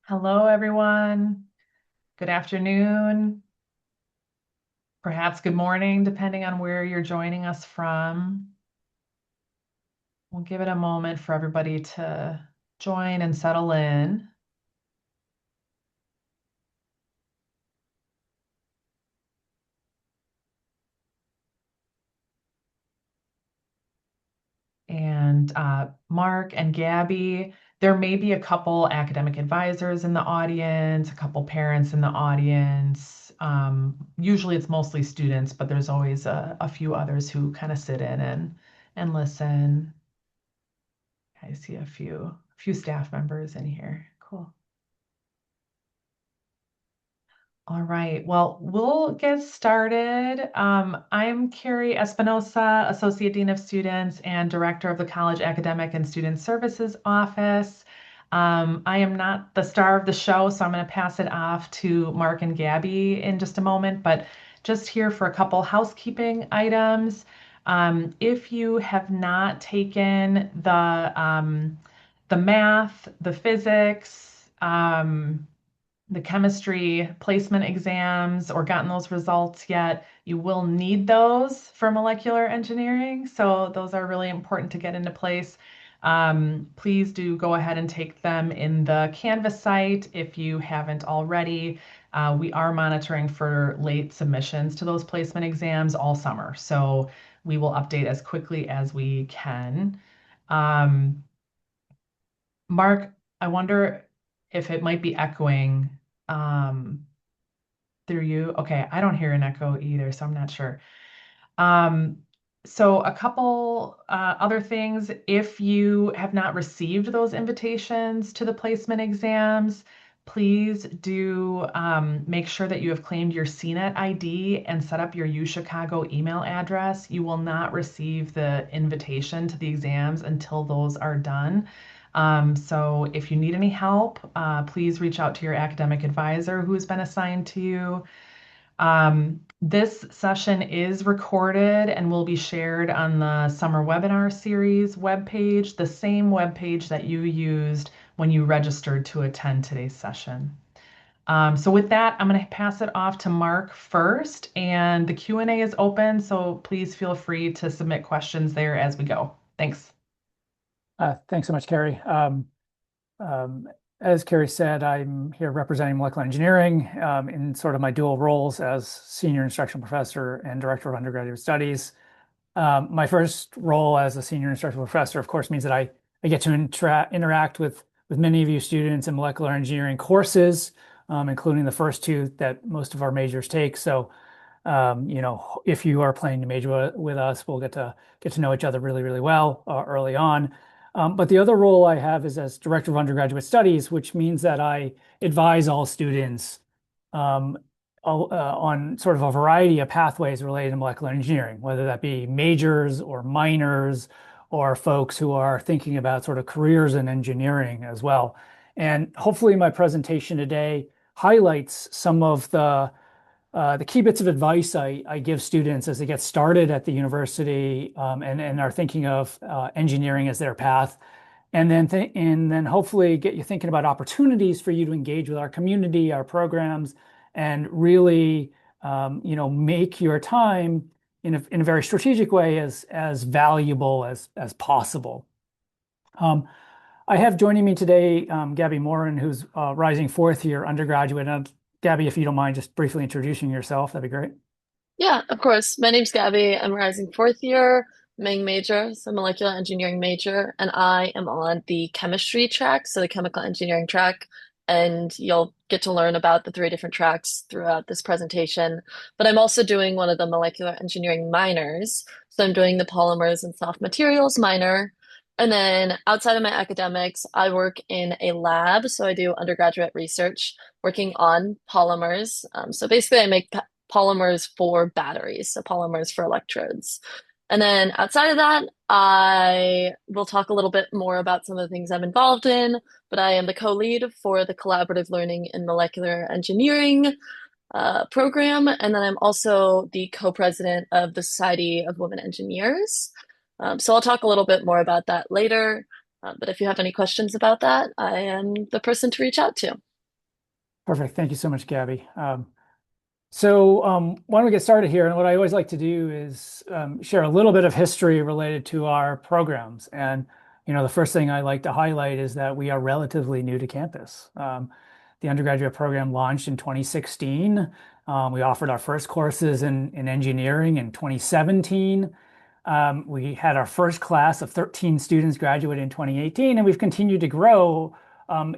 Hello, everyone. Good afternoon, perhaps good morning, depending on where you're joining us from. We'll give it a moment for everybody to join and settle in. And Mark and Gabby, there may be a couple academic advisors in the audience, a couple parents in the audience. Usually it's mostly students, but there's always a few others who kind of sit in and listen. I see a few staff members in here. Cool. All right. Well, we'll get started. I'm Carrie Espinosa, Associate Dean of Students and Director of the College Academic and Student Services Office. I am not the star of the show, so I'm going to pass it off to Mark and Gabby in just a moment, but just here for a couple housekeeping items. If you have not taken the math, the physics, the chemistry placement exams or gotten those results yet, you will need those for molecular engineering. So those are really important to get into place. Please do go ahead and take them in the Canvas site if you haven't already. We are monitoring for late submissions to those placement exams all summer. So we will update as quickly as we can. Um, Mark, I wonder if it might be echoing um, through you. Okay, I don't hear an echo either, so I'm not sure. Um, so a couple other things. If you have not received those invitations to the placement exams, please do make sure that you have claimed your CNET ID and set up your UChicago email address. You will not receive the invitation to the exams until those are done. So if you need any help, please reach out to your academic advisor who's been assigned to you. This session is recorded and will be shared on the summer webinar series webpage, the same webpage that you used when you registered to attend today's session. So with that, I'm going to pass it off to Mark first, and the Q&A is open, so please feel free to submit questions there as we go. Thanks. Thanks so much, Carrie. Um, as Carrie said, I'm here representing molecular engineering in sort of my dual roles as senior instructional professor and director of undergraduate studies. My first role as a senior instructional professor, of course, means that I get to interact with many of you students in molecular engineering courses, including the first two that most of our majors take. So, if you are planning to major with us, we'll get to know each other really, really well early on. But the other role I have is as director of undergraduate studies, which means that I advise all students um, on sort of a variety of pathways related to molecular engineering, whether that be majors or minors or folks who are thinking about sort of careers in engineering as well. And hopefully my presentation today highlights some of the key bits of advice I give students as they get started at the university and are thinking of engineering as their path, and then hopefully get you thinking about opportunities for you to engage with our community, our programs, and really make your time in a very strategic way as valuable as possible. Um, I have joining me today Gabby Morin, who's rising fourth year undergraduate. And Gabby, if you don't mind just briefly introducing yourself, that'd be great. Yeah, of course. My name's Gabby. I'm a rising fourth year MENG major, so molecular engineering major, and I am on the chemistry track, so the chemical engineering track. And you'll get to learn about the three different tracks throughout this presentation. But I'm also doing one of the molecular engineering minors. So I'm doing the polymers and soft materials minor. And then outside of my academics, I work in a lab. So I do undergraduate research working on polymers. So basically, I make polymers for batteries, so polymers for electrodes. And then outside of that, I will talk a little bit more about some of the things I'm involved in, but I am the co-lead for the Collaborative Learning in Molecular Engineering program. And then I'm also the co-president of the Society of Women Engineers. So I'll talk a little bit more about that later. But if you have any questions about that, I am the person to reach out to. Perfect. Thank you so much, Gabby. Why don't we get started here? And what I always like to do is share a little bit of history related to our programs. And the first thing I like to highlight is that we are relatively new to campus. The undergraduate program launched in 2016. We offered our first courses in engineering in 2017. We had our first class of 13 students graduate in 2018, and we've continued to grow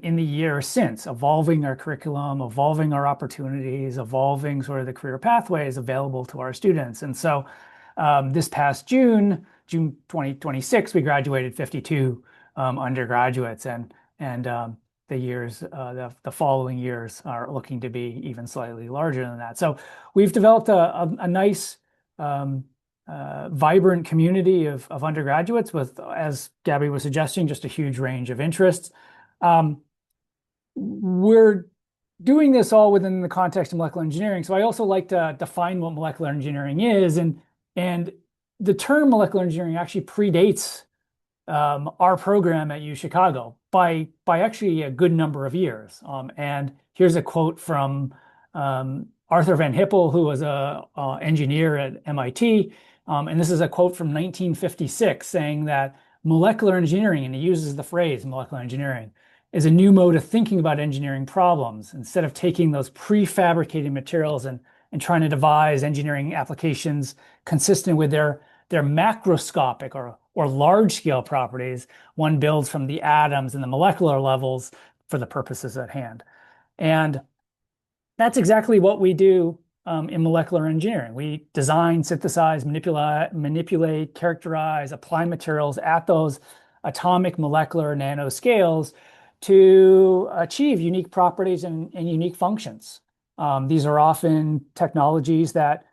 in the year since, evolving our curriculum, evolving our opportunities, evolving sort of the career pathways available to our students. And so this past June 2026, we graduated 52 undergraduates, and the following years are looking to be even slightly larger than that. So we've developed a nice vibrant community of undergraduates with, as Gabby was suggesting, just a huge range of interests. We're doing this all within the context of molecular engineering. So I also like to define what molecular engineering is. And the term molecular engineering actually predates our program at UChicago by actually a good number of years. And here's a quote from Arthur Van Hippel, who was an engineer at MIT. And this is a quote from 1956 saying that molecular engineering, and he uses the phrase molecular engineering, is a new mode of thinking about engineering problems. Instead of taking those prefabricated materials and trying to devise engineering applications consistent with their macroscopic or large scale properties, one builds from the atoms and the molecular levels for the purposes at hand. And that's exactly what we do in molecular engineering. We design, synthesize, manipulate, characterize, apply materials at those atomic, molecular, nano scales to achieve unique properties and unique functions. These are often technologies that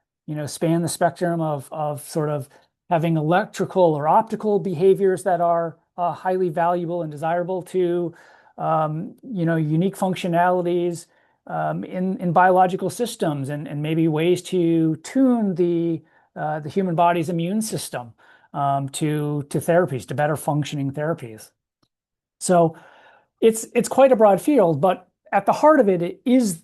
span the spectrum of sort of having electrical or optical behaviors that are highly valuable and desirable to unique functionalities in biological systems and maybe ways to tune the human body's immune system to therapies, to better functioning therapies. So it's quite a broad field, but at the heart of it is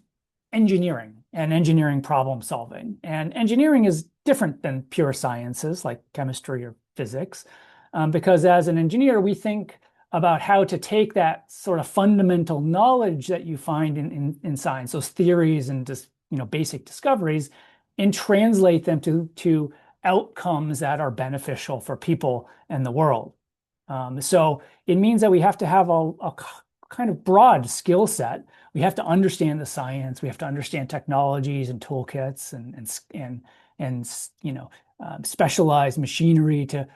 engineering and engineering problem solving. And engineering is different than pure sciences like chemistry or physics, because as an engineer, we think about how to take that sort of fundamental knowledge that you find in science, those theories and just basic discoveries, and translate them to outcomes that are beneficial for people and the world. So it means that we have to have a kind of broad skill set. We have to understand the science. We have to understand technologies and toolkits and specialized machinery to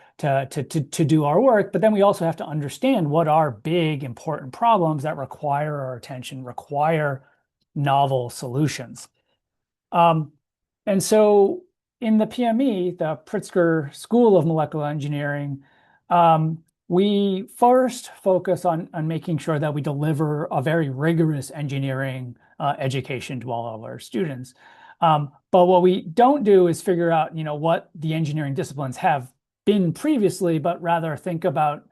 do our work. But then we also have to understand what are big, important problems that require our attention, require novel solutions. And so in the PME, the Pritzker School of Molecular Engineering, we first focus on making sure that we deliver a very rigorous engineering education to all of our students. But what we don't do is figure out, what the engineering disciplines have been previously, but rather think about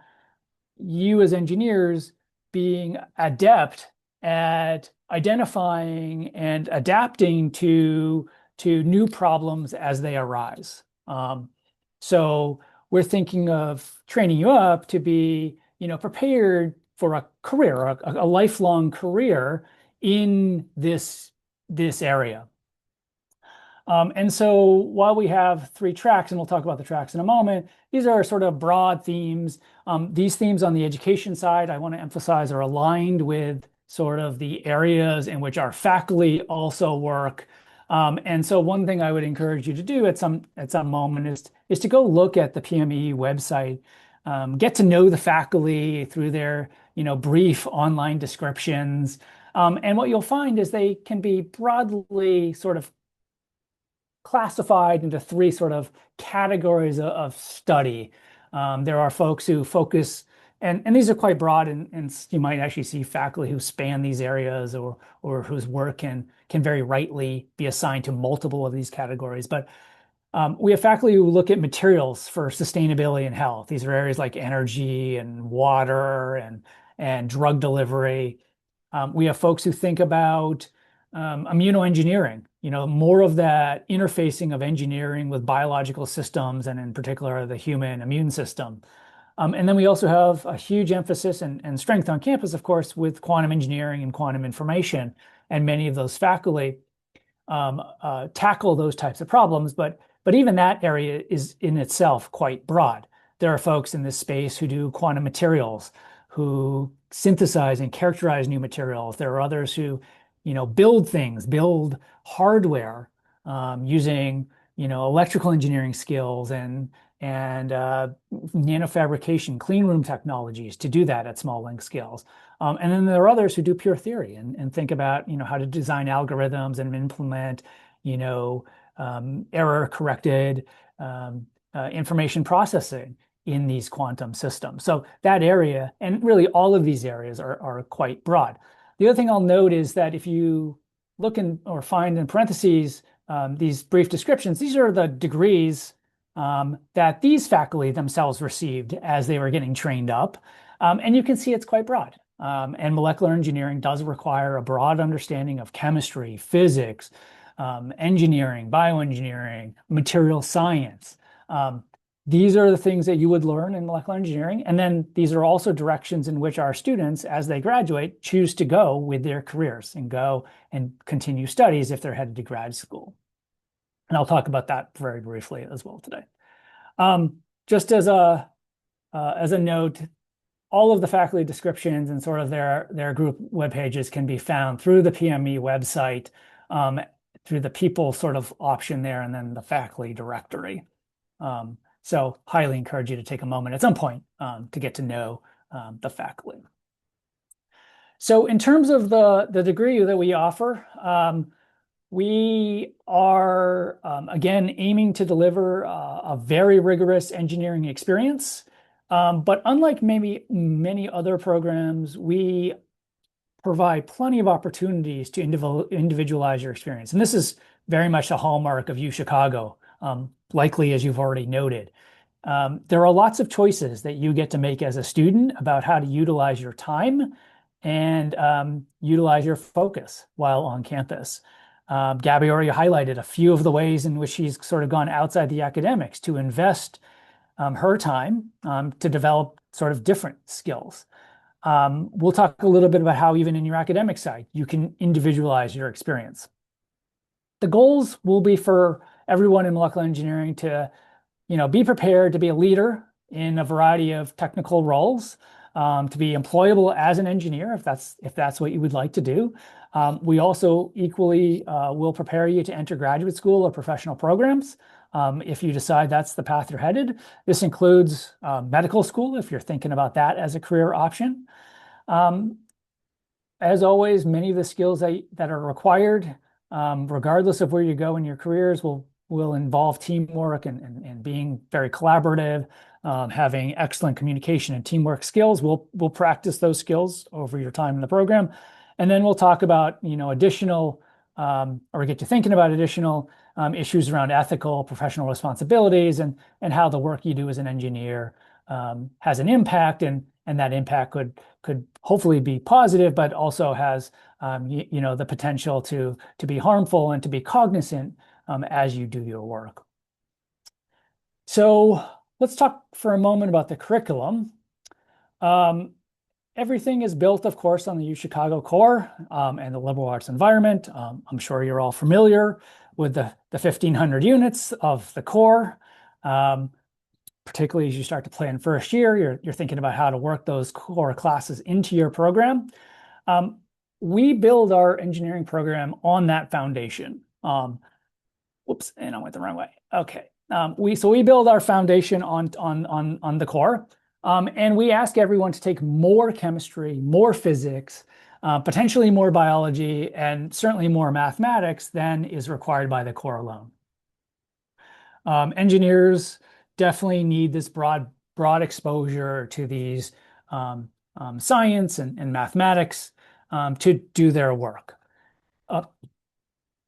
you as engineers being adept at identifying and adapting to new problems as they arise. So we're thinking of training you up to be, prepared for a career, a lifelong career in this area. And so while we have 3 tracks, and we'll talk about the tracks in a moment, these are sort of broad themes. These themes on the education side, I want to emphasize, are aligned with sort of the areas in which our faculty also work. And so one thing I would encourage you to do at some moment is to go look at the PME website, get to know the faculty through their brief online descriptions. And what you'll find is they can be broadly sort of classified into 3 sort of categories of study. There are folks who focus, and these are quite broad, and you might actually see faculty who span these areas or whose work can very rightly be assigned to multiple of these categories. But we have faculty who look at materials for sustainability and health. These are areas like energy and water and drug delivery. We have folks who think about immunoengineering, more of that interfacing of engineering with biological systems, and in particular, the human immune system. And then we also have a huge emphasis and strength on campus, of course, with quantum engineering and quantum information. And many of those faculty tackle those types of problems, but even that area is in itself quite broad. There are folks in this space who do quantum materials, who synthesize and characterize new materials. There are others who, build things, build hardware using, electrical engineering skills and nanofabrication, clean room technologies to do that at small length scales. And then there are others who do pure theory and think about, how to design algorithms and implement, error-corrected information processing in these quantum systems. So that area, and really all of these areas are quite broad. The other thing I'll note is that if you look in or find in parentheses these brief descriptions, these are the degrees that these faculty themselves received as they were getting trained up. And you can see it's quite broad. And molecular engineering does require a broad understanding of chemistry, physics, engineering, bioengineering, material science. These are the things that you would learn in molecular engineering. And then these are also directions in which our students, as they graduate, choose to go with their careers and go and continue studies if they're headed to grad school. And I'll talk about that very briefly as well today. Just as a note, all of the faculty descriptions and sort of their group web pages can be found through the PME website, through the people sort of option there, and then the faculty directory. So highly encourage you to take a moment at some point to get to know the faculty. So in terms of the degree that we offer, we are, again, aiming to deliver a very rigorous engineering experience. But unlike maybe many other programs, we provide plenty of opportunities to individualize your experience. And this is very much a hallmark of UChicago, likely as you've already noted. There are lots of choices that you get to make as a student about how to utilize your time and utilize your focus while on campus. Gabby already highlighted a few of the ways in which she's sort of gone outside the academics to invest her time to develop sort of different skills. We'll talk a little bit about how even in your academic side, you can individualize your experience. The goals will be for everyone in molecular engineering to, be prepared to be a leader in a variety of technical roles, to be employable as an engineer, if that's what you would like to do. We also equally will prepare you to enter graduate school or professional programs if you decide that's the path you're headed. This includes medical school, if you're thinking about that as a career option. As always, many of the skills that are required, regardless of where you go in your careers, will involve teamwork and being very collaborative, having excellent communication and teamwork skills. We'll practice those skills over your time in the program. And then we'll talk about, additional, or get you thinking about additional issues around ethical, professional responsibilities and how the work you do as an engineer has an impact, and that impact could hopefully be positive, but also has the potential to be harmful and to be cognizant as you do your work. So let's talk for a moment about the curriculum. Everything is built, of course, on the UChicago core and the liberal arts environment. I'm sure you're all familiar with the 1,500 units of the core. Particularly as you start to plan first year, you're thinking about how to work those core classes into your program. We build our engineering program on that foundation. Whoops, and I went the wrong way. Okay. We build our foundation on the core. And we ask everyone to take more chemistry, more physics, potentially more biology, and certainly more mathematics than is required by the core alone. Engineers definitely need this broad exposure to these science and mathematics to do their work.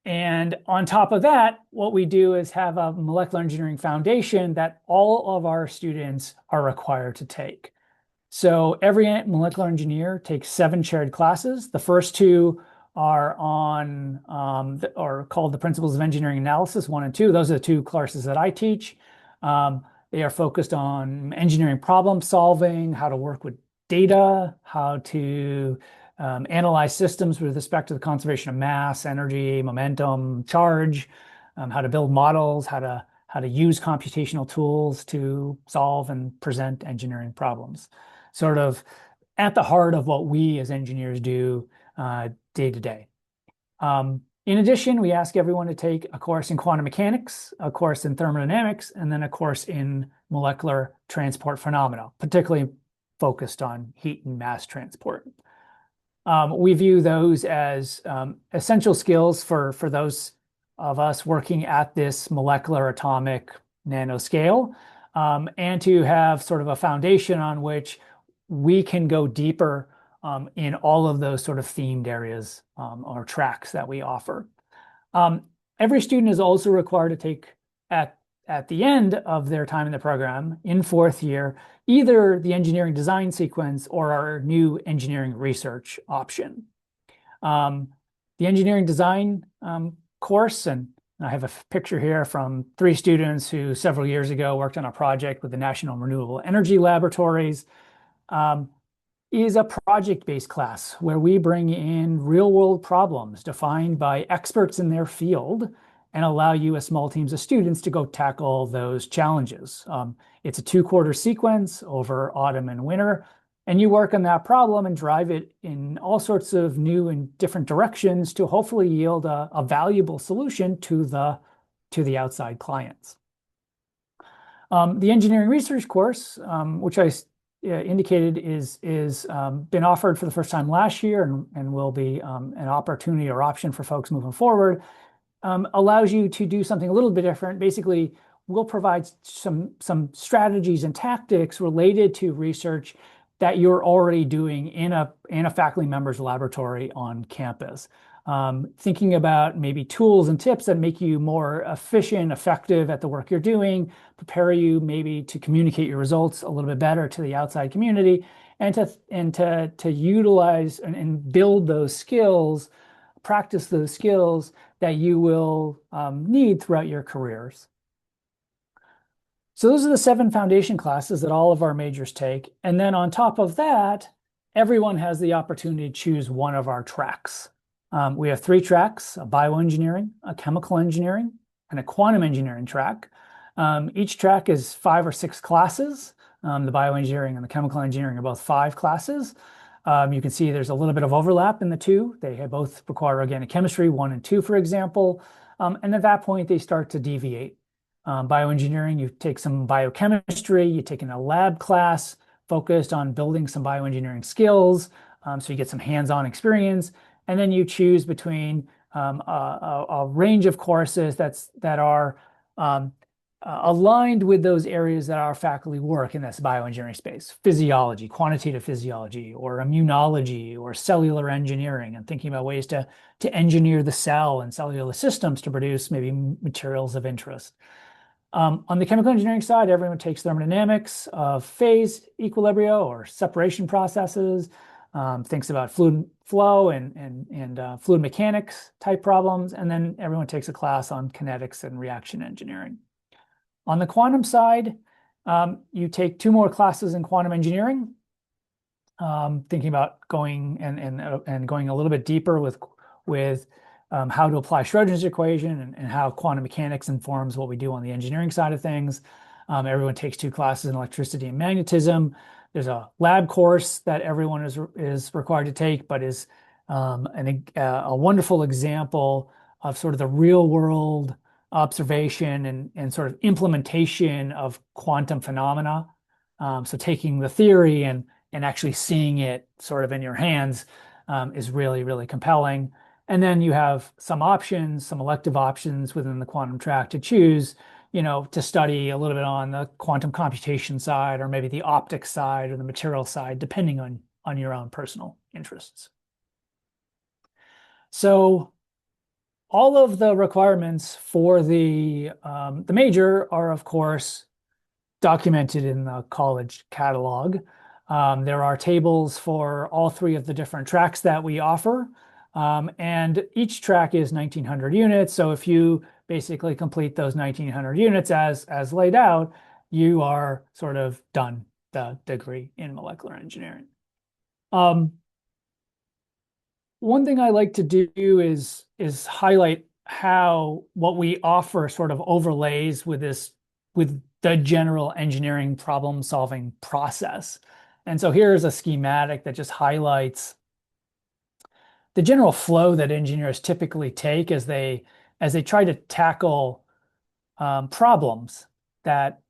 And on top of that, what we do is have a molecular engineering foundation that all of our students are required to take. So every molecular engineer takes 7 shared classes. The first 2 are are called the Principles of Engineering Analysis 1 and 2. Those are the 2 courses that I teach. They are focused on engineering problem solving, how to work with data, how to analyze systems with respect to the conservation of mass, energy, momentum, charge, how to build models, how to use computational tools to solve and present engineering problems. Sort of at the heart of what we as engineers do day to day. In addition, we ask everyone to take a course in quantum mechanics, a course in thermodynamics, and then a course in molecular transport phenomena, particularly focused on heat and mass transport. We view those as essential skills for those of us working at this molecular atomic nanoscale, and to have sort of a foundation on which we can go deeper in all of those sort of themed areas or tracks that we offer. Every student is also required to take at the end of their time in the program in 4th year, either the engineering design sequence or our new engineering research option. The engineering design course, and I have a picture here from 3 students who several years ago worked on a project with the National Renewable Energy Laboratories, is a project-based class where we bring in real-world problems defined by experts in their field and allow you as small teams of students to go tackle those challenges. It's a 2-quarter sequence over autumn and winter, and you work on that problem and drive it in all sorts of new and different directions to hopefully yield a valuable solution to the outside clients. The engineering research course, which I indicated is been offered for the first time last year and will be an opportunity or option for folks moving forward, allows you to do something a little bit different. Basically, we'll provide some strategies and tactics related to research that you're already doing in a faculty member's laboratory on campus. Thinking about maybe tools and tips that make you more efficient, effective at the work you're doing, prepare you maybe to communicate your results a little bit better to the outside community, and to utilize and build those skills, practice those skills that you will need throughout your careers. So those are the 7 foundation classes that all of our majors take. And then on top of that, everyone has the opportunity to choose one of our tracks. We have 3 tracks: a bioengineering, a chemical engineering, and a quantum engineering track. Each track is 5 or 6 classes. The bioengineering and the chemical engineering are both 5 classes. You can see there's a little bit of overlap in the 2. They both require organic chemistry, 1 and 2, for example. And at that point, they start to deviate. Bioengineering, you take some biochemistry, you take in a lab class focused on building some bioengineering skills, so you get some hands-on experience, and then you choose between a range of courses that are aligned with those areas that our faculty work in this bioengineering space: physiology, quantitative physiology, or immunology, or cellular engineering, and thinking about ways to engineer the cell and cellular systems to produce maybe materials of interest. On the chemical engineering side, everyone takes thermodynamics of phase equilibria or separation processes, thinks about fluid flow and fluid mechanics type problems, and then everyone takes a class on kinetics and reaction engineering. On the quantum side, you take 2 more classes in quantum engineering, thinking about going and going a little bit deeper with how to apply Schrödinger's equation and how quantum mechanics informs what we do on the engineering side of things. Everyone takes 2 classes in electricity and magnetism. There's a lab course that everyone is required to take, but is a wonderful example of sort of the real world observation and sort of implementation of quantum phenomena. So taking the theory and actually seeing it sort of in your hands is really, really compelling. And then you have some options, some elective options within the quantum track to choose, to study a little bit on the quantum computation side, or maybe the optics side or the material side, depending on your own personal interests. So all of the requirements for the major are, of course, documented in the college catalog. There are tables for all three of the different tracks that we offer. And each track is 1900 units. So if you basically complete those 1900 units as laid out, you are sort of done the degree in molecular engineering. One thing I like to do is highlight how what we offer sort of overlays with the general engineering problem solving process. And so here's a schematic that just highlights the general flow that engineers typically take as they try to tackle problems that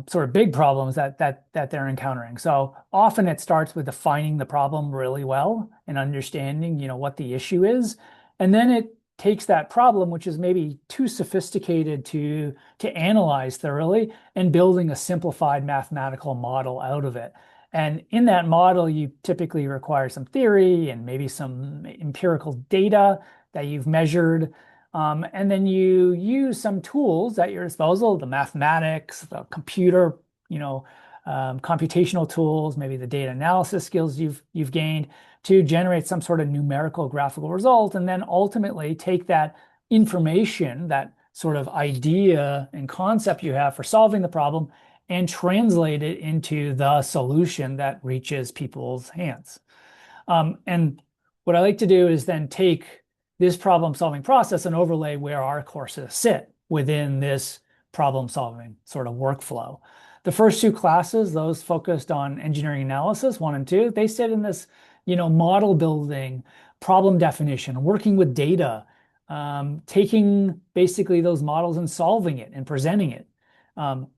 sort of big problems that they're encountering. So often it starts with defining the problem really well and understanding, what the issue is, and then it takes that problem, which is maybe too sophisticated to analyze thoroughly, and building a simplified mathematical model out of it. And in that model, you typically require some theory and maybe some empirical data that you've measured. And then you use some tools at your disposal, the mathematics, the computer, computational tools, maybe the data analysis skills you've gained to generate some sort of numerical graphical result, and then ultimately take that information, that sort of idea and concept you have for solving the problem, and translate it into the solution that reaches people's hands. And what I like to do is then take this problem-solving process and overlay where our courses sit within this problem-solving sort of workflow. The first two classes, those focused on engineering analysis, 1 and 2, they sit in this, model building, problem definition, working with data, taking basically those models and solving it and presenting it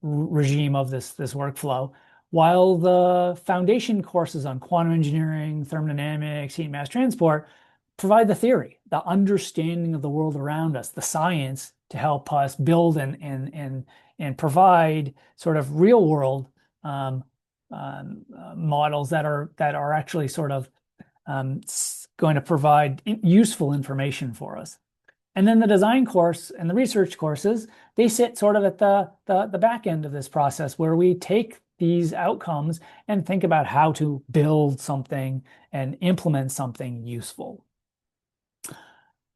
regime of this workflow. While the foundation courses on quantum engineering, thermodynamics, heat mass transport provide the theory, the understanding of the world around us, the science to help us build and provide sort of real world models that are actually sort of going to provide useful information for us. And then the design course and the research courses, they sit sort of at the back end of this process, where we take these outcomes and think about how to build something and implement something useful.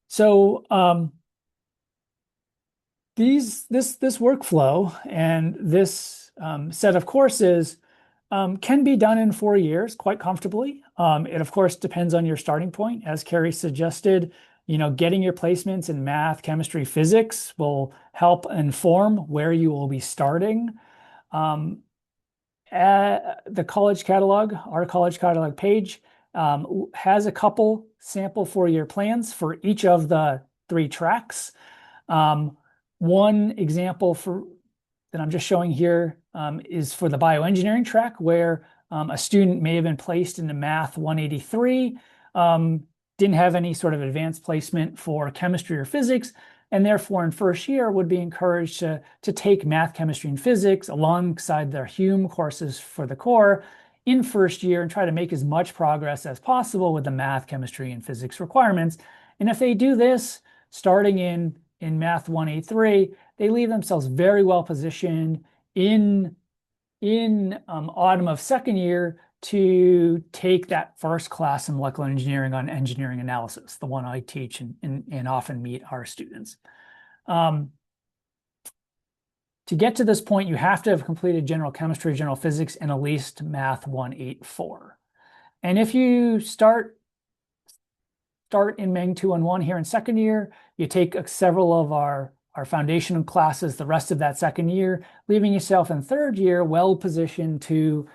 So this workflow and this set of courses can be done in 4 years quite comfortably. It of course depends on your starting point. As Carrie suggested, getting your placements in math, chemistry, physics will help inform where you will be starting. The college catalog, our college catalog page, has a couple sample 4-year plans for each of the 3 tracks. One example that I'm just showing here is for the bioengineering track, where a student may have been placed into Math 183, didn't have any sort of advanced placement for chemistry or physics, and therefore in first year would be encouraged to take math, chemistry, and physics alongside their Hume courses for the core in first year and try to make as much progress as possible with the math, chemistry, and physics requirements. And if they do this, starting in Math 183, they leave themselves very well positioned in autumn of second year to take that first class in molecular engineering on engineering analysis, the one I teach and often meet our students. To get to this point, you have to have completed general chemistry, general physics, and at least Math 184. And if you start in MENG 211 here in second year, you take several of our foundational classes the rest of that second year, leaving yourself in third year well positioned to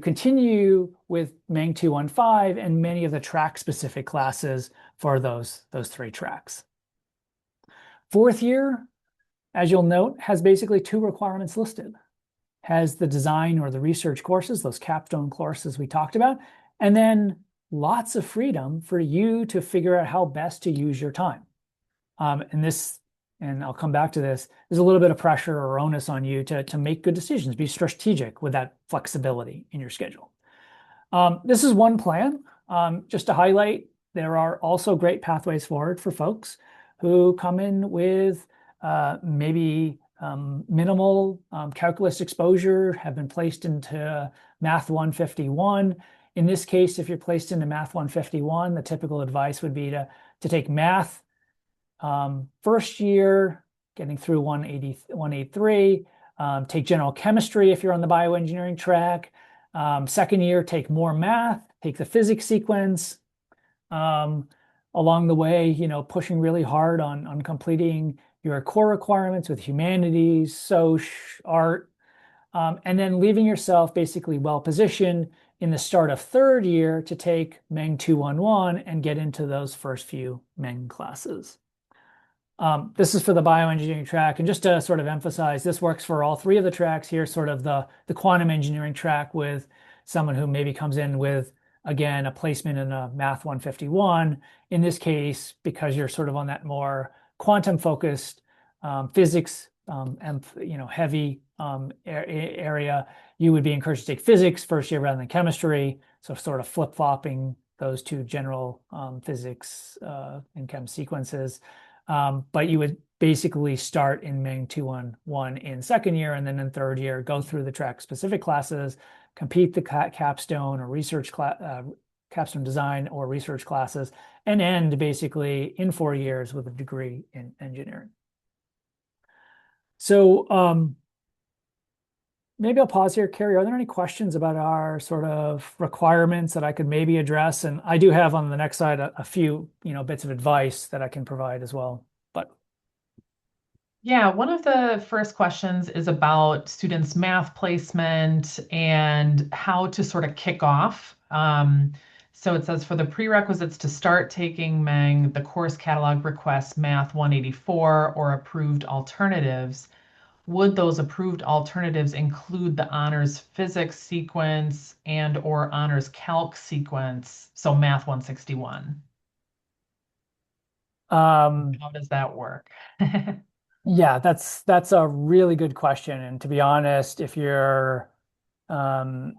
continue with MENG 215 and many of the track specific classes for those 3 tracks. Fourth year, as you'll note, has basically 2 requirements listed. Has the design or the research courses, those capstone courses we talked about, and then lots of freedom for you to figure out how best to use your time. And I'll come back to this, there's a little bit of pressure or onus on you to make good decisions, be strategic with that flexibility in your schedule. This is one plan. Just to highlight, there are also great pathways forward for folks who come in with maybe minimal calculus exposure have been placed into Math 151. In this case, if you're placed into Math 151, the typical advice would be to take math first year, getting through 183, take general chemistry if you're on the bioengineering track. Second year, take more math, take the physics sequence. Along the way, pushing really hard on completing your core requirements with humanities, soc, art, and then leaving yourself basically well positioned in the start of third year to take MENG 211 and get into those first few MENG classes. This is for the bioengineering track. And just to sort of emphasize, this works for all three of the tracks here, sort of the quantum engineering track with someone who maybe comes in with, again, a placement in a Math 151. In this case, because you're sort of on that more quantum focused physics and heavy area, you would be encouraged to take physics first year rather than chemistry. So sort of flip-flopping those two general physics and chem sequences. But you would basically start in MENG 211 in second year, and then in third year, go through the track specific classes, compete the capstone or research capstone design or research classes, and end basically in 4 years with a degree in engineering. So maybe I'll pause here. Carrie, are there any questions about our sort of requirements that I could maybe address? And I do have on the next slide a few bits of advice that I can provide as well. But yeah, one of the first questions is about students' math placement and how to sort of kick off. So it says for the prerequisites to start taking MENG, the course catalog requests Math 184 or approved alternatives. Would those approved alternatives include the honors physics sequence and or honors calc sequence? So Math 161. How does that work? Yeah, that's a really good question. And to be honest, if you're on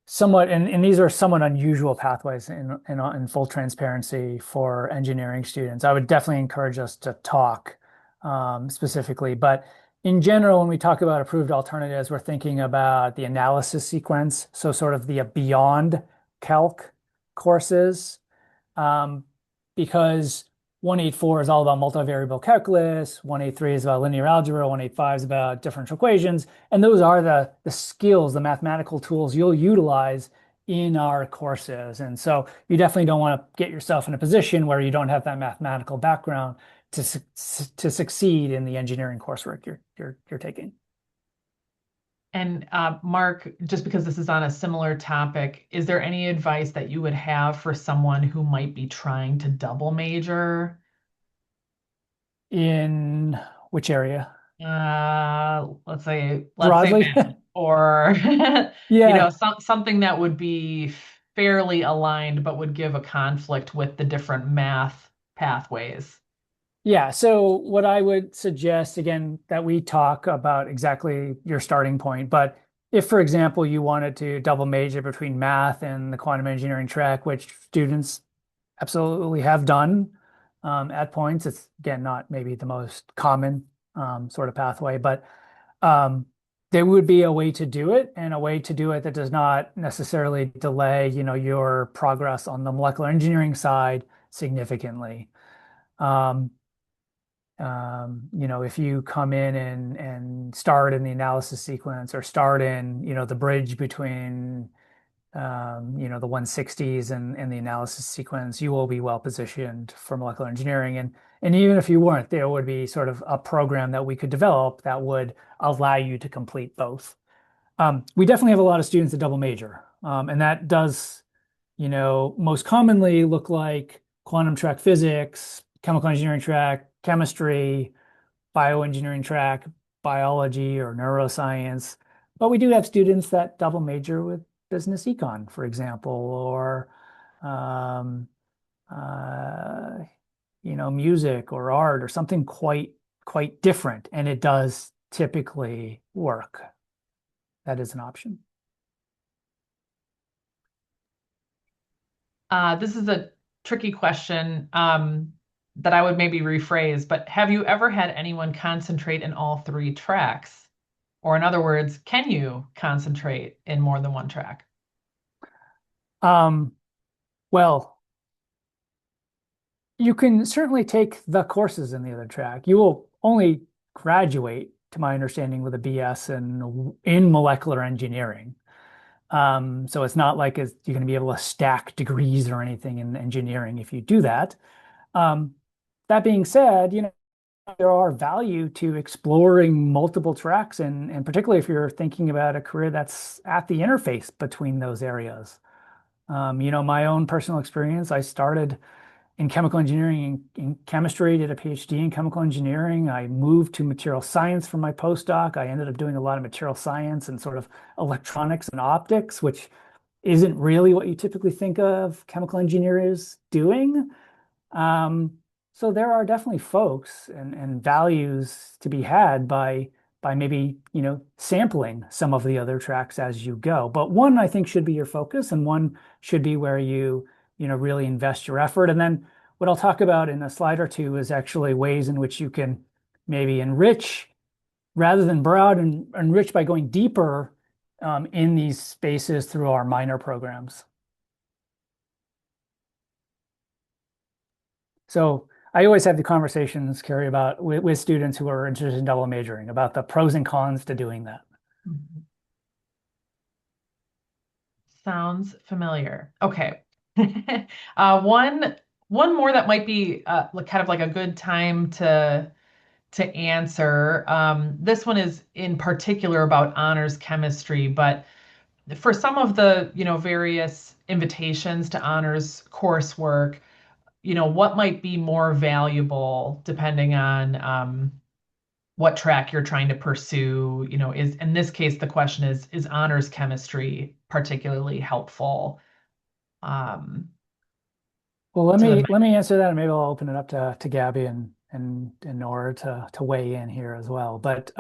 somewhat, and these are somewhat unusual pathways in full transparency for engineering students, I would definitely encourage us to talk specifically. But in general, when we talk about approved alternatives, we're thinking about the analysis sequence, so sort of the beyond calc courses, because 184 is all about multivariable calculus, 183 is about linear algebra, 185 is about differential equations, and those are the skills, the mathematical tools you'll utilize in our courses. And so you definitely don't want to get yourself in a position where you don't have that mathematical background to succeed in the engineering coursework you're taking. And Mark, just because this is on a similar topic, is there any advice that you would have for someone who might be trying to double major? In which area? Let's say Broadly? math, or Yeah. something that would be fairly aligned, but would give a conflict with the different math pathways. Yeah, so what I would suggest, again, that we talk about exactly your starting point, but if, for example, you wanted to double major between math and the quantum engineering track, which students absolutely have done at points, it's, again, not maybe the most common sort of pathway, but there would be a way to do it, and a way to do it that does not necessarily delay, your progress on the molecular engineering side significantly. If you come in and start in the analysis sequence or start in, the bridge between, the 160s and the analysis sequence, you will be well positioned for molecular engineering. And even if you weren't, there would be sort of a program that we could develop that would allow you to complete both. We definitely have a lot of students that double major, and that does, most commonly look like quantum track physics, chemical engineering track, chemistry, bioengineering track, biology or neuroscience. But we do have students that double major with business econ, for example, or um, uh, music or art or something quite different, and it does typically work. That is an option. This is a tricky question. that I would maybe rephrase, but have you ever had anyone concentrate in all three tracks? Or in other words, can you concentrate in more than one track? Um, well, you can certainly take the courses in the other track. You will only graduate, to my understanding, with a BS in molecular engineering. So it's not like you're going to be able to stack degrees or anything in engineering if you do that. Um, that being said, there are value to exploring multiple tracks, and particularly if you're thinking about a career that's at the interface between those areas. My own personal experience, I started in chemical engineering in chemistry, did a PhD in chemical engineering. I moved to material science for my postdoc. I ended up doing a lot of material science and sort of electronics and optics, which isn't really what you typically think of chemical engineers doing. Um, so there are definitely folks and values to be had by maybe, sampling some of the other tracks as you go. But one I think should be your focus, and one should be where you really invest your effort. And then what I'll talk about in a slide or two is actually ways in which you can maybe enrich rather than broad and enrich by going deeper in these spaces through our minor programs. So I always have the conversations, Carrie, about with students who are interested in double majoring about the pros and cons to doing that. Mhm. Sounds familiar. Okay. One more that might be kind of like a good time to answer. This one is in particular about honors chemistry, but for some of the, various invitations to honors coursework, what might be more valuable depending on what track you're trying to pursue, is in this case, the question is honors chemistry particularly helpful um, Well, let to the me let me answer that, and maybe I'll open it up to Gabby and Nora to weigh in here as well. But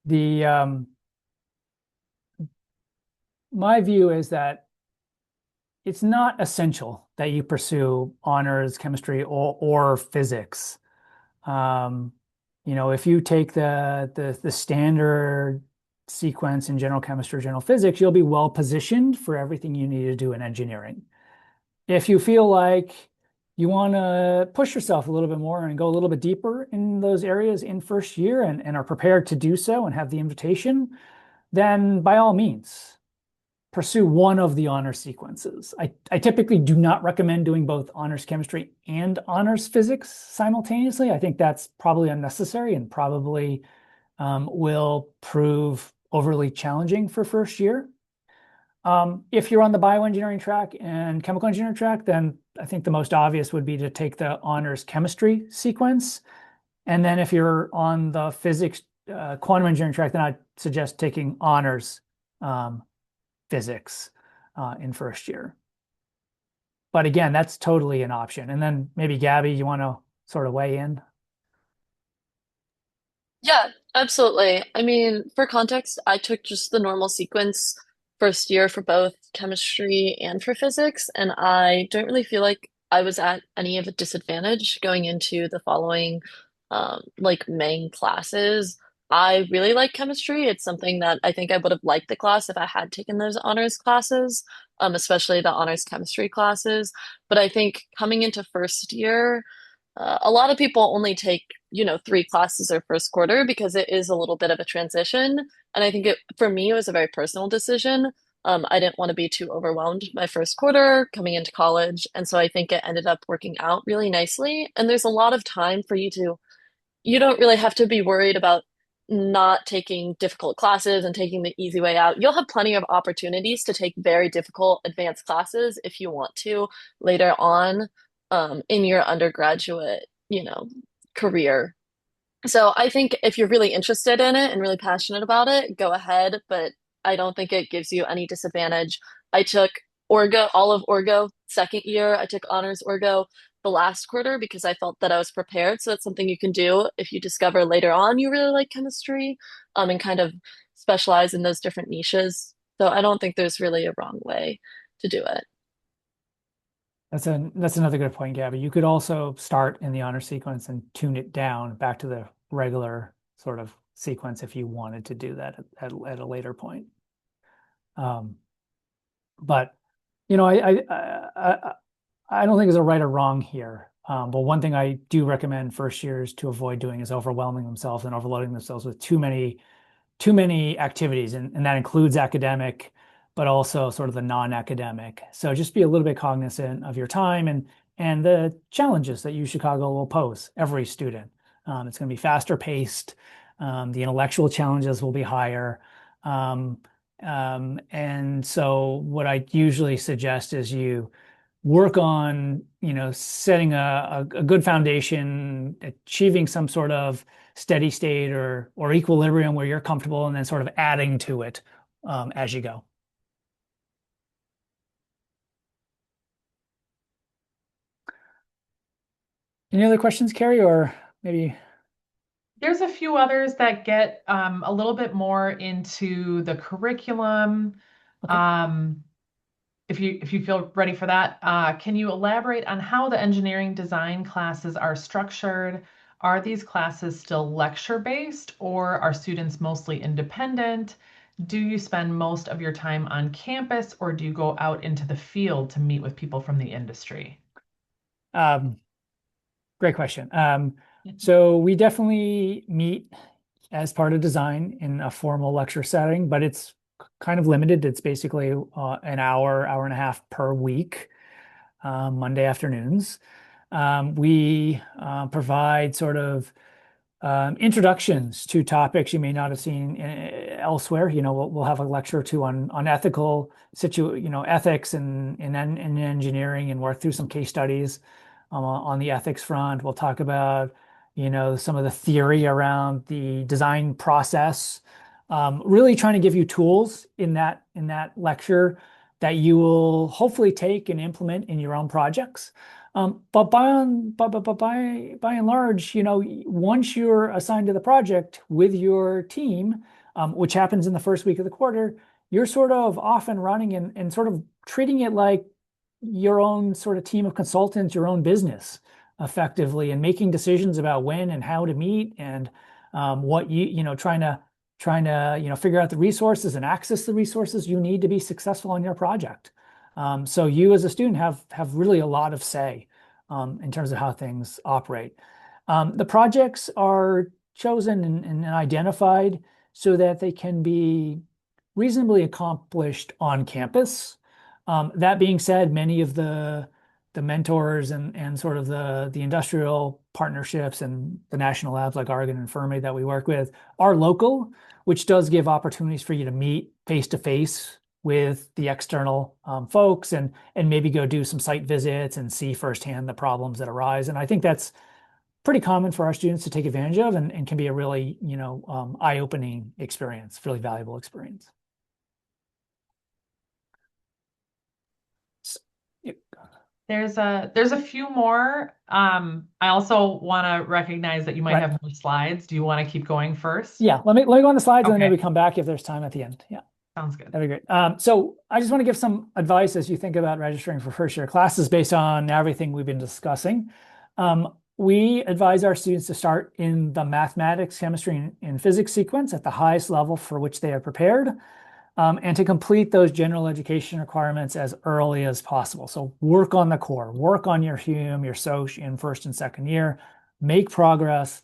the my view is that it's not essential that you pursue honors chemistry or physics. Um, if you take the standard sequence in general chemistry or general physics, you'll be well positioned for everything you need to do in engineering. If you feel like you want to push yourself a little bit more and go a little bit deeper in those areas in first year and are prepared to do so and have the invitation, then by all means, pursue one of the honor sequences. I typically do not recommend doing both honors chemistry and honors physics simultaneously. I think that's probably unnecessary and probably will prove overly challenging for first year. If you're on the bioengineering track and chemical engineering track, then I think the most obvious would be to take the honors chemistry sequence. And then if you're on the physics, quantum engineering track, then I'd suggest taking honors um, physics in first year. But again, that's totally an option. And then maybe Gabby, you want to sort of weigh in? Yeah, absolutely. I mean, for context, I took just the normal sequence first year for both chemistry and for physics, and I don't really feel like I was at any of a disadvantage going into the following like main classes. I really like chemistry. It's something that I think I would have liked the class if I had taken those honors classes, especially the honors chemistry classes. But I think coming into first year, a lot of people only take, three classes their first quarter because it is a little bit of a transition. And I think for me, it was a very personal decision. I didn't want to be too overwhelmed my first quarter coming into college. And so I think it ended up working out really nicely. And there's a lot of time for you don't really have to be worried about not taking difficult classes and taking the easy way out. You'll have plenty of opportunities to take very difficult advanced classes if you want to later on in your undergraduate, career. So I think if you're really interested in it and really passionate about it, go ahead, but I don't think it gives you any disadvantage. I took all of Orgo second year. I took honors Orgo the last quarter because I felt that I was prepared. So that's something you can do if you discover later on you really like chemistry, and kind of specialize in those different niches. So I don't think there's really a wrong way to do it. That's another good point, Gabby. You could also start in the honor sequence and tune it down back to the regular sort of sequence if you wanted to do that at a later point. Um, but you know, I don't think there's a right or wrong here. But one thing I do recommend first years to avoid doing is overwhelming themselves and overloading themselves with too many activities, and that includes academic, but also sort of the non-academic. So just be a little bit cognizant of your time and the challenges that UChicago will pose every student. It's going to be faster paced. The intellectual challenges will be higher. And so what I usually suggest is you work on, setting a good foundation, achieving some sort of steady state or equilibrium where you're comfortable, and then sort of adding to it as you go. Any other questions, Carrie, or maybe? There's a few others that get a little bit more into the curriculum. Okay. If you feel ready for that, can you elaborate on how the engineering design classes are structured? Are these classes still lecture-based, or are students mostly independent? Do you spend most of your time on campus, or do you go out into the field to meet with people from the industry? Um, Great question. So we definitely meet as part of design in a formal lecture setting, but it's kind of limited. It's basically an hour and a half per week, Monday afternoons. We provide sort of introductions to topics you may not have seen elsewhere. We'll have a lecture or two on ethics and engineering, and work through some case studies on the ethics front. We'll talk about, some of the theory around the design process. Really trying to give you tools in that lecture that you will hopefully take and implement in your own projects. But by and large, once you're assigned to the project with your team, which happens in the first week of the quarter, you're sort of off and running, and sort of treating it like your own sort of team of consultants, your own business effectively, and making decisions about when and how to meet, and what trying to figure out the resources and access the resources you need to be successful on your project. So you as a student have really a lot of say in terms of how things operate. The projects are chosen and identified so that they can be reasonably accomplished on campus. That being said, many of the mentors and sort of the industrial partnerships and the national labs like Oregon and Fermi that we work with are local, which does give opportunities for you to meet face to face with the external folks, and maybe go do some site visits and see firsthand the problems that arise. And I think that's pretty common for our students to take advantage of, and can be a really, eye-opening experience, really valuable experience. Yep. There's a few more. I also want to recognize that you might Right. have more slides. Do you want to keep going first? Yeah, let me go on the slides, and then Okay, maybe come back if there's time at the end. Yeah. sounds good. That'd be great. So I just want to give some advice as you think about registering for first year classes based on everything we've been discussing. We advise our students to start in the mathematics, chemistry, and physics sequence at the highest level for which they are prepared, and to complete those general education requirements as early as possible. So work on the core, work on your Hume, your Soc in first and second year, make progress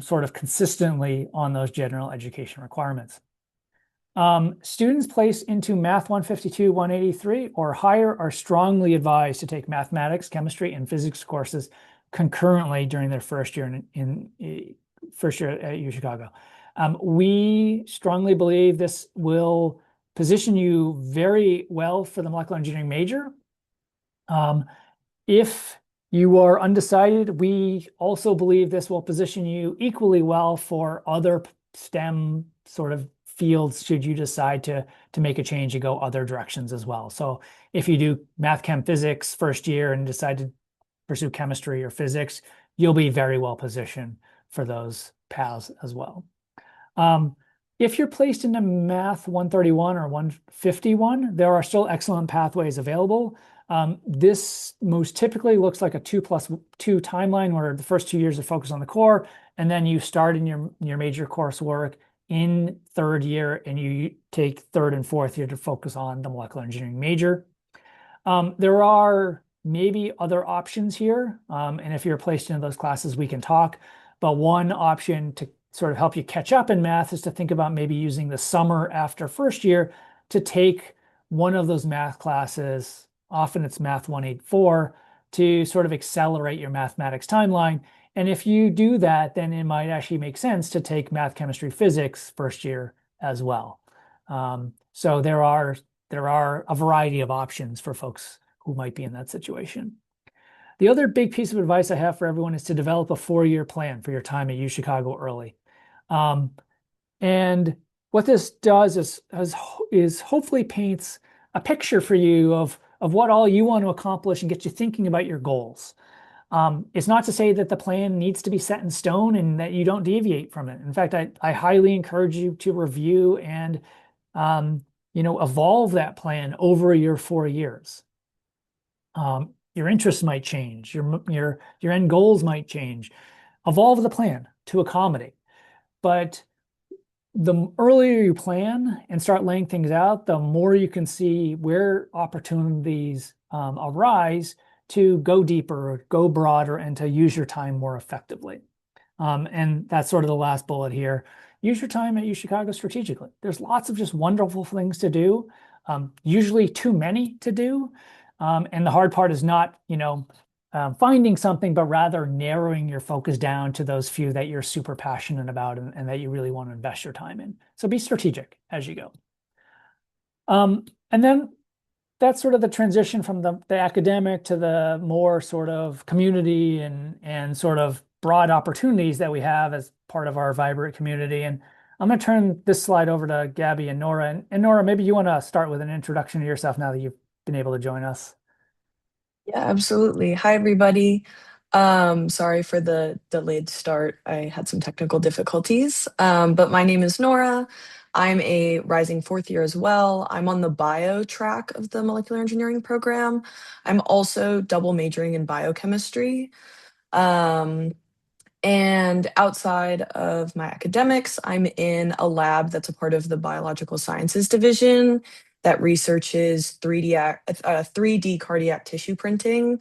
sort of consistently on those general education requirements. Students placed into Math 152, 183, or higher are strongly advised to take mathematics, chemistry, and physics courses concurrently during their first year first year at UChicago. We strongly believe this will position you very well for the molecular engineering major. If you are undecided, we also believe this will position you equally well for other STEM sort of fields should you decide to make a change and go other directions as well. So if you do math, chem, physics first year and decide to pursue chemistry or physics, you'll be very well positioned for those paths as well. If you're placed into Math 131 or 151, there are still excellent pathways available. This most typically looks like a 2+2 timeline where the first 2 years are focused on the core, and then you start in your major coursework in third year, and you take third and fourth year to focus on the molecular engineering major. There are maybe other options here, and if you're placed into those classes, we can talk. But one option to sort of help you catch up in math is to think about maybe using the summer after first year to take one of those math classes, often it's Math 184, to sort of accelerate your mathematics timeline. And if you do that, then it might actually make sense to take math, chemistry, physics first year as well. So there are a variety of options for folks who might be in that situation. The other big piece of advice I have for everyone is to develop a 4-year plan for your time at UChicago early. And what this does is hopefully paints a picture for you of what all you want to accomplish and get you thinking about your goals. It's not to say that the plan needs to be set in stone and that you don't deviate from it. In fact, I highly encourage you to review and evolve that plan over your 4 years. Your interests might change, your end goals might change. Evolve the plan to accommodate. But the earlier you plan and start laying things out, the more you can see where opportunities arise to go deeper, go broader, and to use your time more effectively. And that's sort of the last bullet here. Use your time at UChicago strategically. There's lots of just wonderful things to do, usually too many to do. And the hard part is not, finding something, but rather narrowing your focus down to those few that you're super passionate about and that you really want to invest your time in. So be strategic as you go. And then that's sort of the transition from the academic to the more sort of community and sort of broad opportunities that we have as part of our vibrant community. And I'm going to turn this slide over to Gabby and Nora. And Nora, maybe you want to start with an introduction to yourself now that you've been able to join us. Yeah, absolutely. Hi, everybody. Sorry for the delayed start. I had some technical difficulties, but my name is Nora. I'm a rising fourth year as well. I'm on the bio track of the molecular engineering program. I'm also double majoring in biochemistry. And outside of my academics, I'm in a lab that's a part of the biological sciences division that researches 3D cardiac tissue printing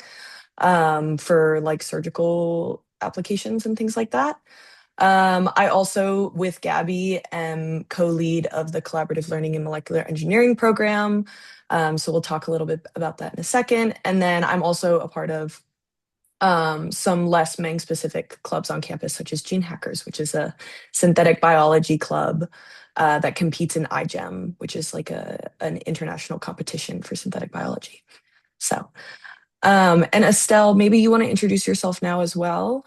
for like surgical applications and things like that. I also, with Gabby, am co-lead of the Collaborative Learning and Molecular Engineering program. So we'll talk a little bit about that in a second. And then I'm also a part of some less MENG specific clubs on campus, such as Gene Hackers, which is a synthetic biology club that competes in iGEM, which is like an international competition for synthetic biology. So, and Estelle, maybe you want to introduce yourself now as well.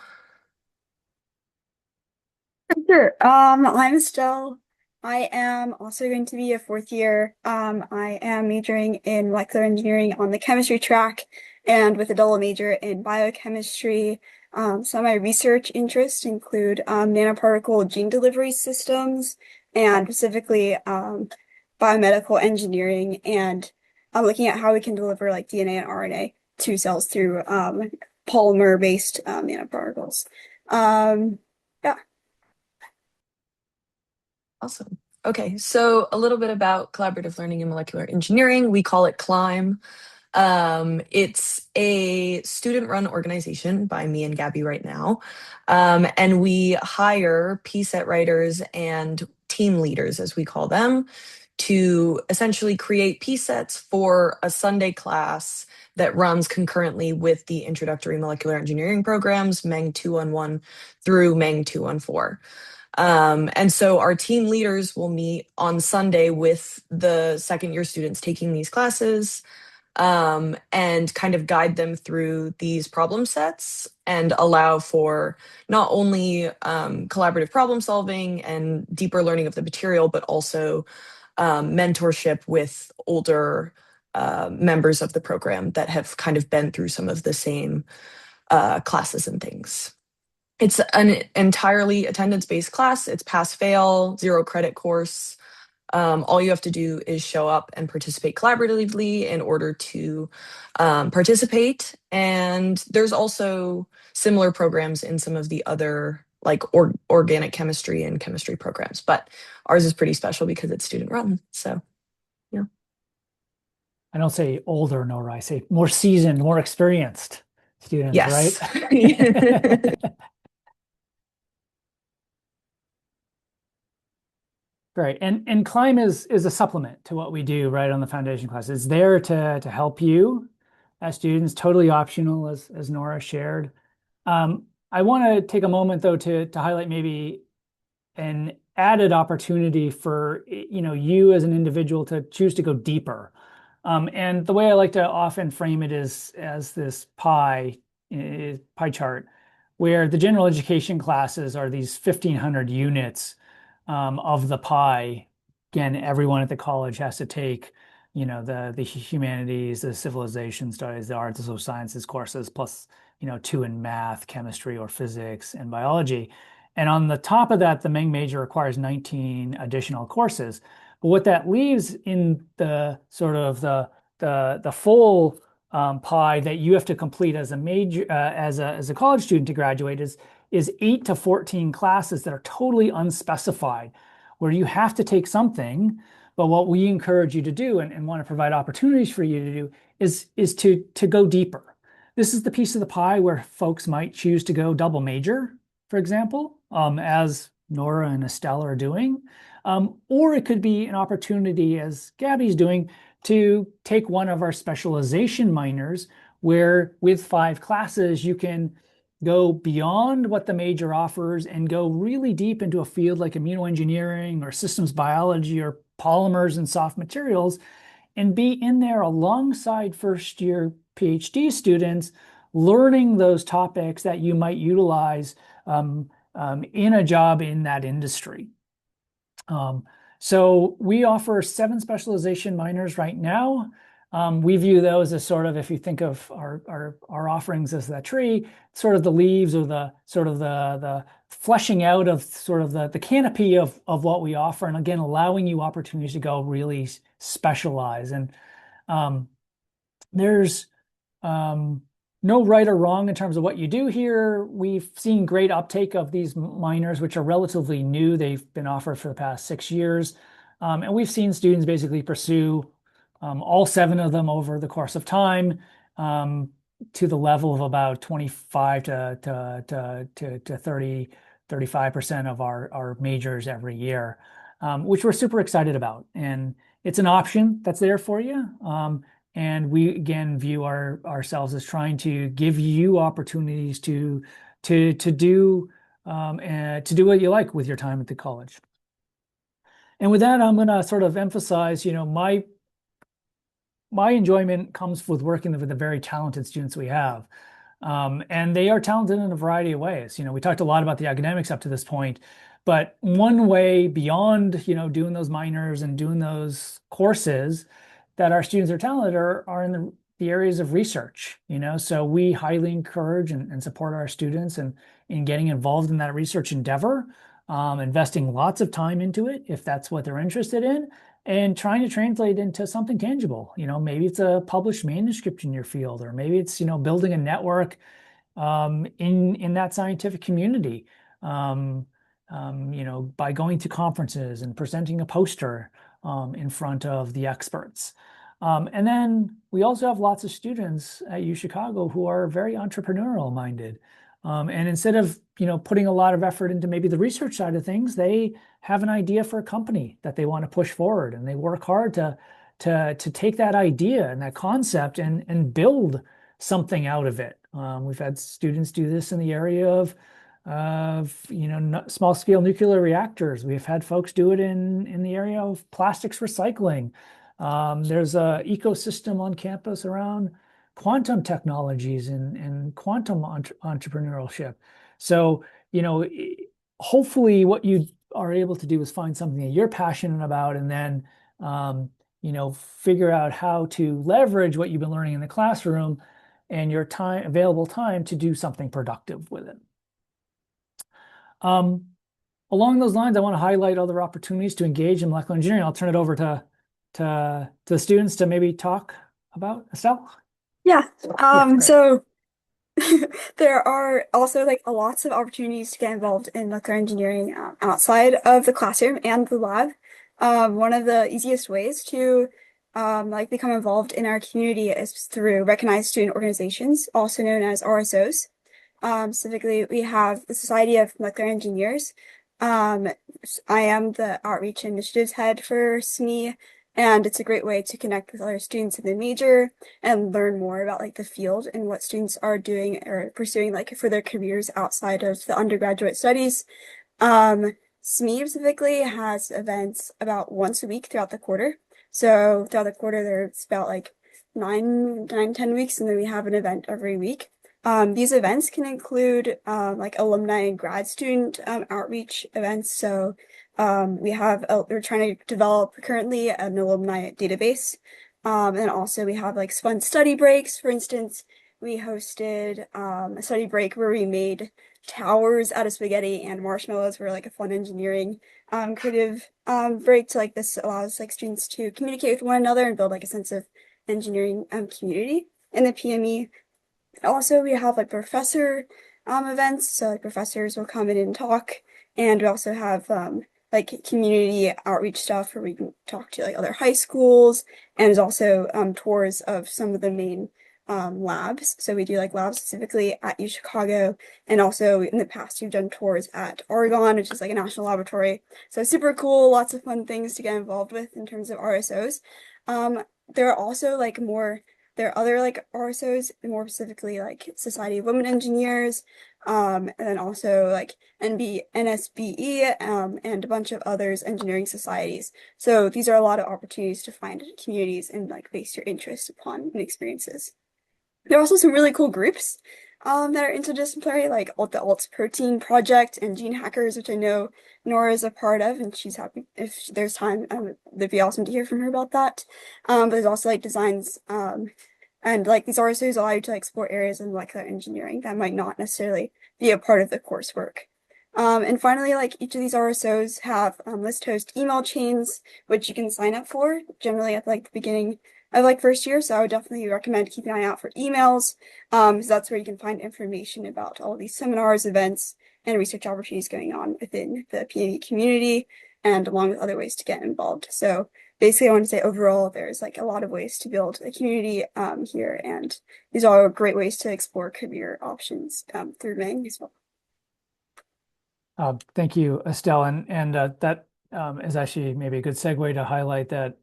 Sure. I'm Estelle. I am also going to be a fourth year. I am majoring in molecular engineering on the chemistry track and with a double major in biochemistry. Some of my research interests include nanoparticle gene delivery systems and specifically biomedical engineering and looking at how we can deliver like DNA and RNA to cells through polymer-based nanoparticles. Yeah. Awesome. Okay, so a little bit about collaborative learning and molecular engineering. We call it CLIMB. It's a student-run organization by me and Gabby right now. And we hire PSET writers and team leaders, as we call them, to essentially create PSETs for a Sunday class that runs concurrently with the introductory molecular engineering programs, MENG 211 through MENG 214. And so our team leaders will meet on Sunday with the second year students taking these classes and kind of guide them through these problem sets and allow for not only collaborative problem solving and deeper learning of the material, but also mentorship with older members of the program that have kind of been through some of the same classes and things. It's an entirely attendance-based class. It's pass-fail, 0 credit course. All you have to do is show up and participate collaboratively in order to participate. And there's also similar programs in some of the other like organic chemistry and chemistry programs, but ours is pretty special because it's student run. So, yeah. I don't say older, Nora. I say more seasoned, more experienced students, right? Yes. Right. And Climb is a supplement to what we do right on the foundation class. It's there to help you as students, totally optional, as Nora shared. I want to take a moment though to highlight maybe an added opportunity for you as an individual to choose to go deeper. And the way I like to often frame it is as this pie chart, where the general education classes are these 1,500 units of the pie. Again, everyone at the college has to take, the humanities, the civilization studies, the arts, the social sciences courses, plus, two in math, chemistry, or physics and biology. And on the top of that, the MENG major requires 19 additional courses. But what that leaves in the sort of the full pie that you have to complete as a major as a college student to graduate is 8 to 14 classes that are totally unspecified, where you have to take something. But what we encourage you to do and want to provide opportunities for you to do is to go deeper. This is the piece of the pie where folks might choose to go double major, for example, as Nora and Estelle are doing. Or it could be an opportunity, as Gabby's doing, to take one of our specialization minors, where with 5 classes, you can go beyond what the major offers and go really deep into a field like immunoengineering or systems biology or polymers and soft materials, and be in there alongside first year PhD students, learning those topics that you might utilize in a job in that industry. So we offer 7 specialization minors right now. We view those as sort of, if you think of our offerings as that tree, sort of the leaves or the sort of the fleshing out of sort of the canopy of what we offer, and again allowing you opportunities to go really specialize. And there's no right or wrong in terms of what you do here. We've seen great uptake of these minors, which are relatively new. They've been offered for the past 6 years. And we've seen students basically pursue all 7 of them over the course of time, to the level of about 25 to 30, 35% of our majors every year, which we're super excited about. And it's an option that's there for you. And we again view ourselves as trying to give you opportunities to do what you like with your time at the college. And with that, I'm going to sort of emphasize, my enjoyment comes with working with the very talented students we have. And they are talented in a variety of ways. We talked a lot about the academics up to this point, but one way beyond, doing those minors and doing those courses that our students are talented are in the areas of research. So we highly encourage and support our students in getting involved in that research endeavor, investing lots of time into it if that's what they're interested in, and trying to translate into something tangible. Maybe it's a published manuscript in your field, or maybe it's building a network in that scientific community, by going to conferences and presenting a poster in front of the experts. And then we also have lots of students at UChicago who are very entrepreneurial minded. And instead of putting a lot of effort into maybe the research side of things, they have an idea for a company that they want to push forward, and they work hard to take that idea and that concept and build something out of it. We've had students do this in the area of small scale nuclear reactors. We've had folks do it in the area of plastics recycling. There's an ecosystem on campus around quantum technologies and quantum entrepreneurship. So, hopefully what you are able to do is find something that you're passionate about, and then, figure out how to leverage what you've been learning in the classroom and your available time to do something productive with it. along those lines, I want to highlight other opportunities to engage in molecular engineering. I'll turn it over to the students to maybe talk about. Estelle? Yeah. Great. So there are also like lots of opportunities to get involved in molecular engineering outside of the classroom and the lab. One of the easiest ways to like become involved in our community is through recognized student organizations, also known as RSOs. Specifically, we have the Society of Molecular Engineers. Um, I am the outreach initiatives head for SME, and it's a great way to connect with other students in the major and learn more about like the field and what students are doing or pursuing like for their careers outside of the undergraduate studies. SME specifically has events about once a week throughout the quarter. So throughout the quarter, there's about like 10 weeks, and then we have an event every week. These events can include like alumni and grad student outreach events. So we're trying to develop currently an alumni database. And also we have like fun study breaks. For instance, we hosted a study break where we made towers out of spaghetti and marshmallows for like a fun engineering creative break. So like this allows like students to communicate with one another and build like a sense of engineering community in the PME. Also, we have like professor events, so like professors will come in and talk, and we also have like community outreach stuff where we can talk to like other high schools, and there's also tours of some of the main labs. So we do like labs specifically at UChicago, and also in the past we've done tours at Oregon, which is like a national laboratory. So super cool, lots of fun things to get involved with in terms of RSOs. There are also like there are other like RSOs, more specifically like Society of Women Engineers, and then also like NSBE, and a bunch of others engineering societies. So these are a lot of opportunities to find communities and like base your interest upon and experiences. There are also some really cool groups that are interdisciplinary, like the Alt Protein Project and Gene Hackers, which I know Nora is a part of, and she's happy if there's time. It'd be awesome to hear from her about that. But there's also like designs, and like these RSOs allow you to like, explore areas in molecular engineering that might not necessarily be a part of the coursework. And finally, like each of these RSOs have list host email chains, which you can sign up for generally at like the beginning of like first year. So I would definitely recommend keeping an eye out for emails. So that's where you can find information about all of these seminars, events, and research opportunities going on within the PhD community, and along with other ways to get involved. So basically, I want to say overall, there's like a lot of ways to build a community here, and these are great ways to explore career options through MENG as well. Thank you, Estelle. And that is actually maybe a good segue to highlight that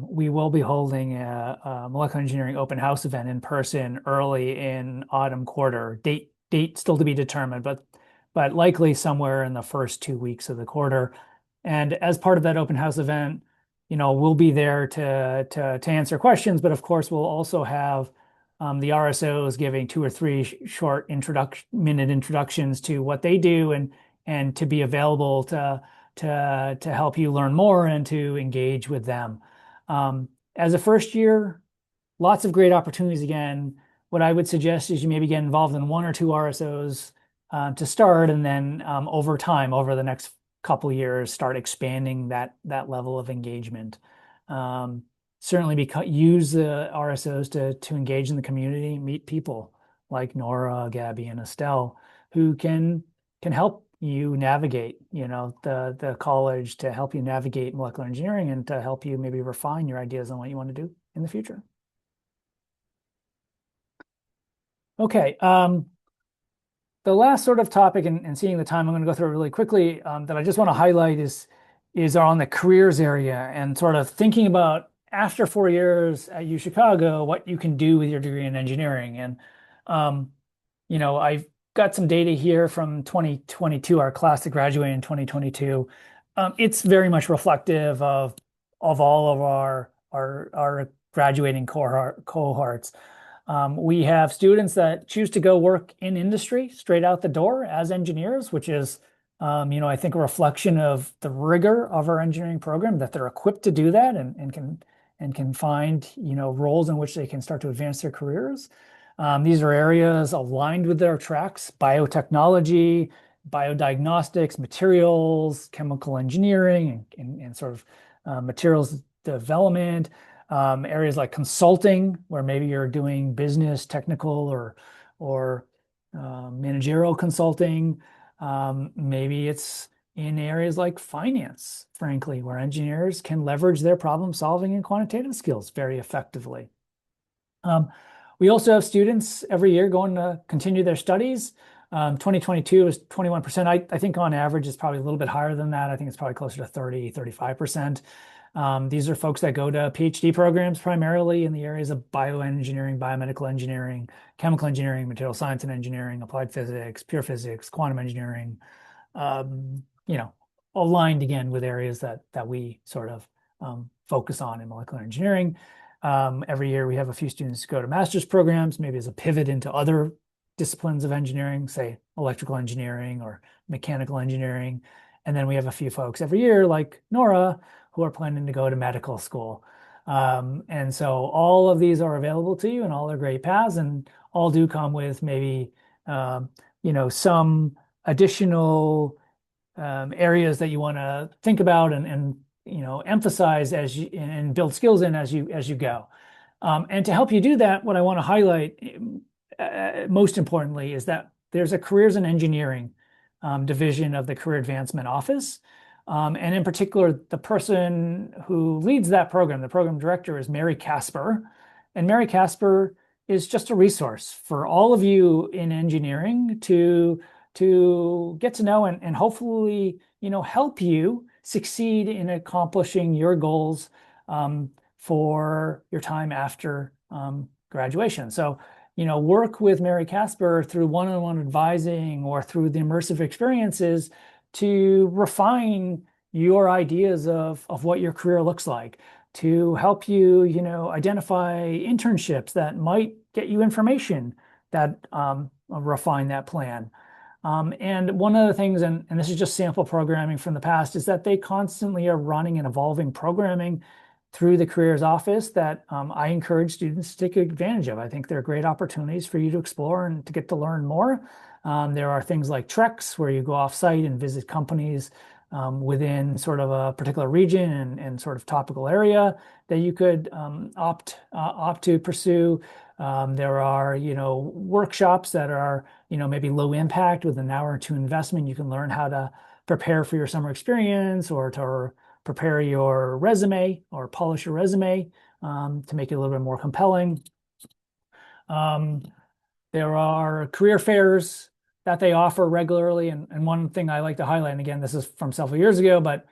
we will be holding a molecular engineering open house event in person early in autumn quarter. Date still to be determined, but likely somewhere in the first 2 weeks of the quarter. And as part of that open house event, we'll be there to answer questions, but of course we'll also have the RSOs giving 2 or 3 short minute introductions to what they do and to be available to help you learn more and to engage with them. As a first year, lots of great opportunities again. What I would suggest is you maybe get involved in 1 or 2 RSOs to start, and then over time, over the next couple of years, start expanding that level of engagement. Certainly use the RSOs to engage in the community, meet people like Nora, Gabby, and Estelle, who can help you navigate, the college, to help you navigate molecular engineering and to help you maybe refine your ideas on what you want to do in the future. Okay. The last sort of topic, and seeing the time, I'm going to go through it really quickly, that I just want to highlight is on the careers area, and sort of thinking about after 4 years at UChicago, what you can do with your degree in engineering. And I've got some data here from 2022, our class that graduated in 2022. It's very much reflective of all of our graduating cohorts. We have students that choose to go work in industry straight out the door as engineers, which is, I think a reflection of the rigor of our engineering program, that they're equipped to do that and can find, roles in which they can start to advance their careers. These are areas aligned with their tracks: biotechnology, biodiagnostics, materials, chemical engineering, and sort of materials development, areas like consulting, where maybe you're doing business, technical, or managerial consulting. Maybe it's in areas like finance, frankly, where engineers can leverage their problem solving and quantitative skills very effectively. We also have students every year going to continue their studies. 2022 is 21%. I think on average it's probably a little bit higher than that. I think it's probably closer to 30, 35%. These are folks that go to PhD programs primarily in the areas of bioengineering, biomedical engineering, chemical engineering, material science and engineering, applied physics, pure physics, quantum engineering, you know, aligned again with areas that we sort of focus on in molecular engineering. Every year we have a few students go to master's programs, maybe as a pivot into other disciplines of engineering, say electrical engineering or mechanical engineering. And then we have a few folks every year, like Nora, who are planning to go to medical school. And so all of these are available to you and all are great paths, and all do come with maybe, some additional areas that you want to think about and emphasize as you and build skills in as you go. And to help you do that, what I want to highlight most importantly is that there's a careers in engineering division of the Career Advancement Office. And in particular, the person who leads that program, the program director, is Mary Casper. And Mary Casper is just a resource for all of you in engineering to get to know and hopefully help you succeed in accomplishing your goals for your time after graduation. So work with Mary Casper through one-on-one advising or through the immersive experiences to refine your ideas of what your career looks like, to help you identify internships that might get you information that refine that plan. And one of the things, and this is just sample programming from the past, is that they constantly are running and evolving programming through the careers office that I encourage students to take advantage of. I think they're great opportunities for you to explore and to get to learn more. There are things like treks where you go off site and visit companies within sort of a particular region and sort of topical area that you could opt to pursue. There are, workshops that are, maybe low impact with an hour or two investment. You can learn how to prepare for your summer experience or to prepare your resume or polish your resume to make it a little bit more compelling. There are career fairs that they offer regularly. And one thing I like to highlight, and again, this is from several years ago, but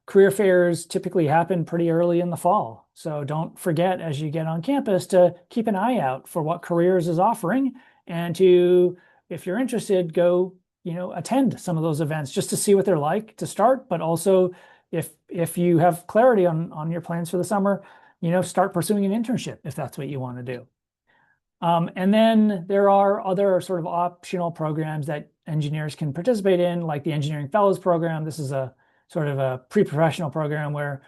career fairs typically happen pretty early in the fall. So don't forget as you get on campus to keep an eye out for what careers is offering and to, if you're interested, go, attend some of those events just to see what they're like to start, but also if you have clarity on your plans for the summer, start pursuing an internship if that's what you want to do. And then there are other sort of optional programs that engineers can participate in, like the Engineering Fellows Program. This is a sort of a pre-professional program where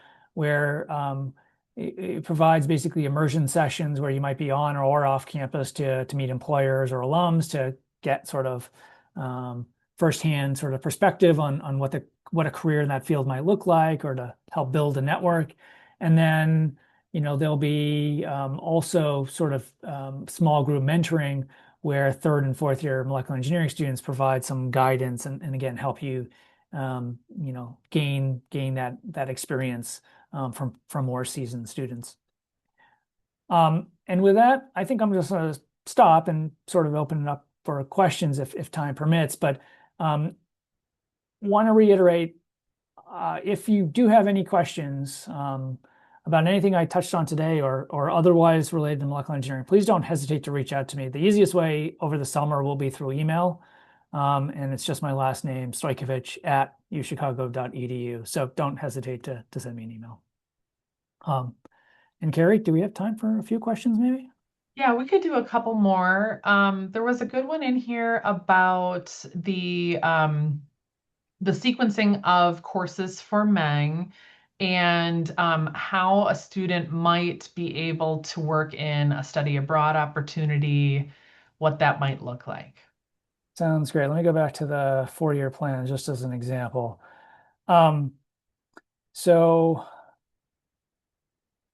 it provides basically immersion sessions where you might be on or off campus to meet employers or alums to get sort of firsthand sort of perspective on what a career in that field might look like, or to help build a network. And then there'll be also sort of small group mentoring where third and fourth year molecular engineering students provide some guidance and again help you gain that experience from more seasoned students. And with that, I think I'm just going to stop and sort of open it up for questions if time permits. But want to reiterate, if you do have any questions about anything I touched on today or otherwise related to molecular engineering, please don't hesitate to reach out to me. The easiest way over the summer will be through email. And it's just my last name, Stoykovich @uchicago.edu. So don't hesitate to send me an email. And Carrie, do we have time for a few questions maybe? Yeah, we could do a couple more. There was a good one in here about the sequencing of courses for MENG and how a student might be able to work in a study abroad opportunity, what that might look like. Sounds great. Let me go back to the 4-year plan just as an example. Um, so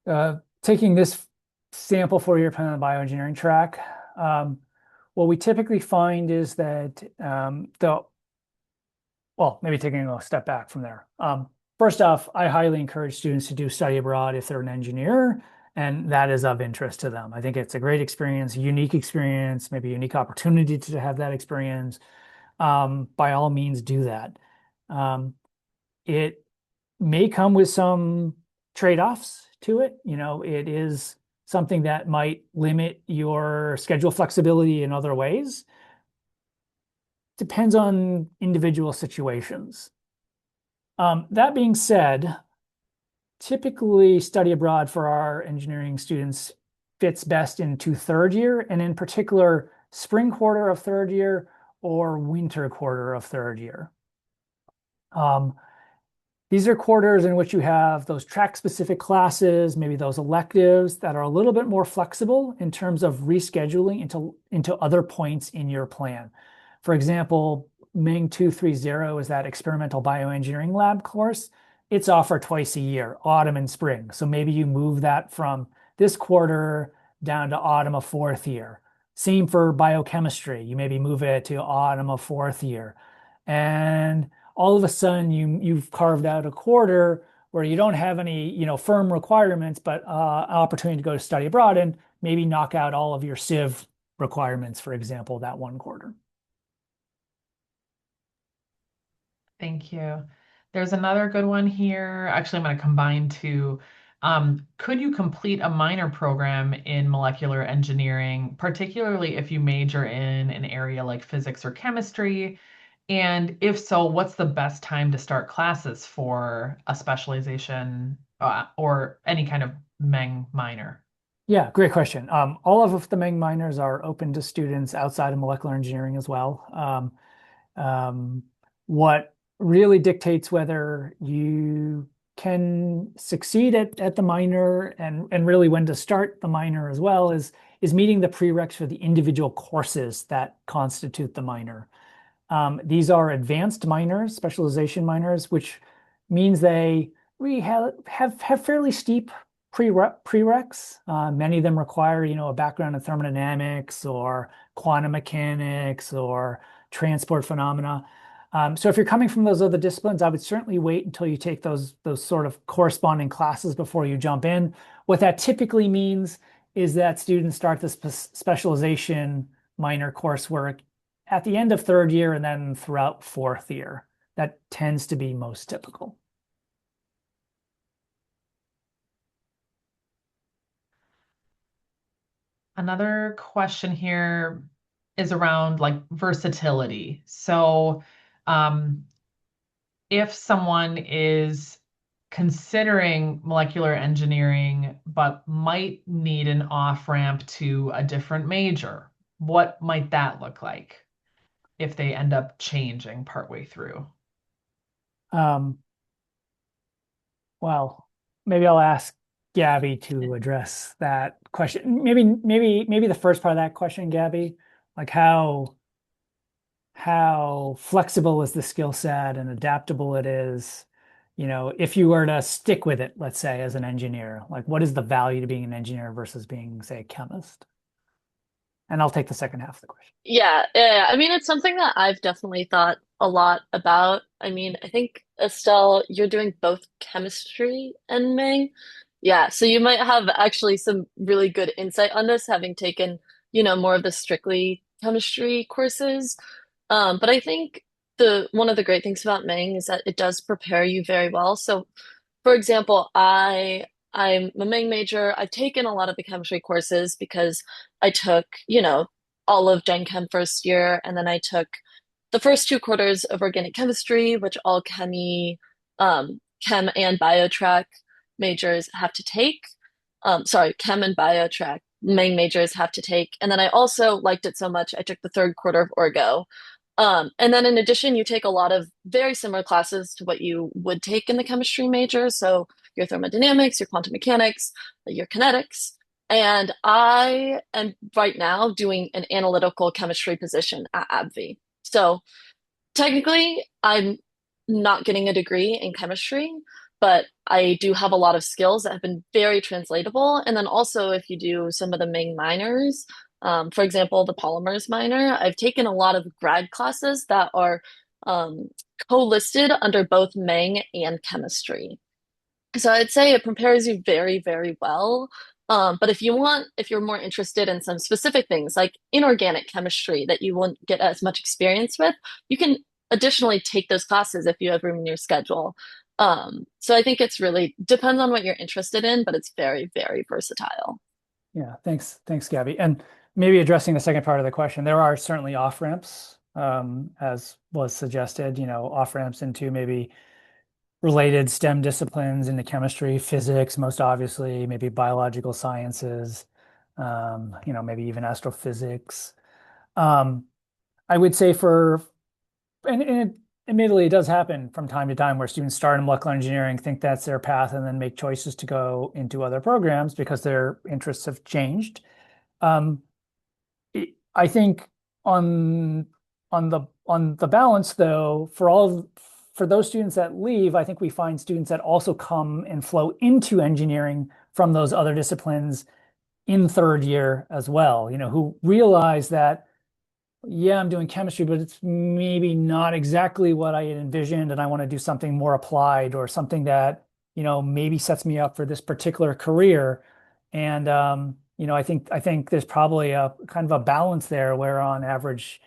taking this sample 4-year plan on the bioengineering track, what we typically find is that well, maybe taking a step back from there. First off, I highly encourage students to do study abroad if they're an engineer and that is of interest to them. I think it's a great experience, unique experience, maybe a unique opportunity to have that experience. By all means, do that. It may come with some trade-offs to it. It is something that might limit your schedule flexibility in other ways. Depends on individual situations. That being said, typically study abroad for our engineering students fits best into 3rd year, and in particular, spring quarter of 3rd year or winter quarter of 3rd year. These are quarters in which you have those track-specific classes, maybe those electives that are a little bit more flexible in terms of rescheduling into other points in your plan. For example, MENG 230 is that experimental bioengineering lab course. It's offered twice a year, autumn and spring. So maybe you move that from this quarter down to autumn of 4th year. Same for biochemistry. You maybe move it to autumn of 4th year. And all of a sudden you've carved out a quarter where you don't have any firm requirements, but an opportunity to go to study abroad and maybe knock out all of your civ requirements, for example, that one quarter. Thank you. There's another good one here. Actually, I'm going to combine two. Could you complete a minor program in molecular engineering, particularly if you major in an area like physics or chemistry? And if so, what's the best time to start classes for a specialization or any kind of MENG minor? Yeah, great question. All of the MENG minors are open to students outside of molecular engineering as well. What really dictates whether you can succeed at the minor and really when to start the minor as well is meeting the prereqs for the individual courses that constitute the minor. These are advanced minors, specialization minors, which means we have fairly steep prereqs. Many of them require, a background in thermodynamics or quantum mechanics or transport phenomena. So if you're coming from those other disciplines, I would certainly wait until you take those sort of corresponding classes before you jump in. What that typically means is that students start this specialization minor coursework at the end of 3rd year and then throughout 4th year. That tends to be most typical. Another question here is around like versatility. So, if someone is considering molecular engineering but might need an off-ramp to a different major, what might that look like if they end up changing partway through? Um, well, maybe I'll ask Gabby to address that question. Maybe the first part of that question, Gabby, like how flexible is the skill set and adaptable it is. If you were to stick with it, let's say, as an engineer, like what is the value to being an engineer versus being, say, a chemist? And I'll take the second half of the question. Yeah. I mean, it's something that I've definitely thought a lot about. I mean, I think Estelle, you're doing both chemistry and Ming. Yeah, so you might have actually some really good insight on this, having taken, more of the strictly chemistry courses. But I think the one of the great things about Ming is that it does prepare you very well. So, for example, I'm a Ming major. I've taken a lot of the chemistry courses because I took, all of Gen Chem first year, and then I took the first 2 quarters of organic chemistry, which all chem and biotrack majors have to take. Sorry, chem and biotrack Ming majors have to take. And then I also liked it so much, I took the 3rd quarter of Orgo. And then in addition, you take a lot of very similar classes to what you would take in the chemistry major. So your thermodynamics, your quantum mechanics, your kinetics. And I am right now doing an analytical chemistry position at AbbVie. So technically, I'm not getting a degree in chemistry, but I do have a lot of skills that have been very translatable. And then also, if you do some of the MENG minors, for example, the polymers minor, I've taken a lot of grad classes that are um, co-listed under both MENG and chemistry. So I'd say it prepares you very, very well. But if you're more interested in some specific things like inorganic chemistry that you won't get as much experience with, you can additionally take those classes if you have room in your schedule. So I think it's really depends on what you're interested in, but it's very, very versatile. Yeah, thanks, Gabby. And maybe addressing the second part of the question, there are certainly off ramps, as was suggested, off ramps into maybe related STEM disciplines into chemistry, physics, most obviously, maybe biological sciences, maybe even astrophysics. Um, I would say admittedly, it does happen from time to time where students start in molecular engineering, think that's their path, and then make choices to go into other programs because their interests have changed. Um, I think on the balance, though, for those students that leave, I think we find students that also come and flow into engineering from those other disciplines in third year as well, who realize that, yeah, I'm doing chemistry, but it's maybe not exactly what I had envisioned, and I want to do something more applied or something that, maybe sets me up for this particular career. And I think there's probably a kind of a balance there where on average,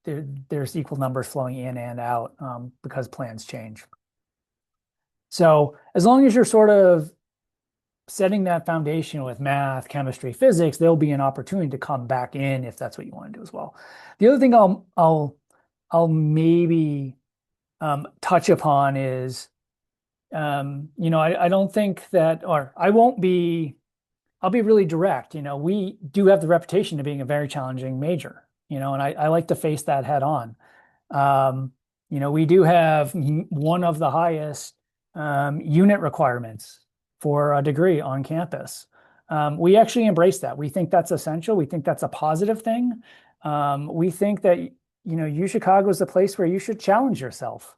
there's equal numbers flowing in and out because plans change. So as long as you're sort of setting that foundation with math, chemistry, physics, there'll be an opportunity to come back in if that's what you want to do as well. The other thing I'll maybe touch upon is, I don't think that, or I won't be, I'll be really direct. We do have the reputation of being a very challenging major, and I like to face that head on. Um, we do have one of the highest unit requirements for a degree on campus. We actually embrace that. We think that's essential. We think that's a positive thing. We think that, UChicago is the place where you should challenge yourself.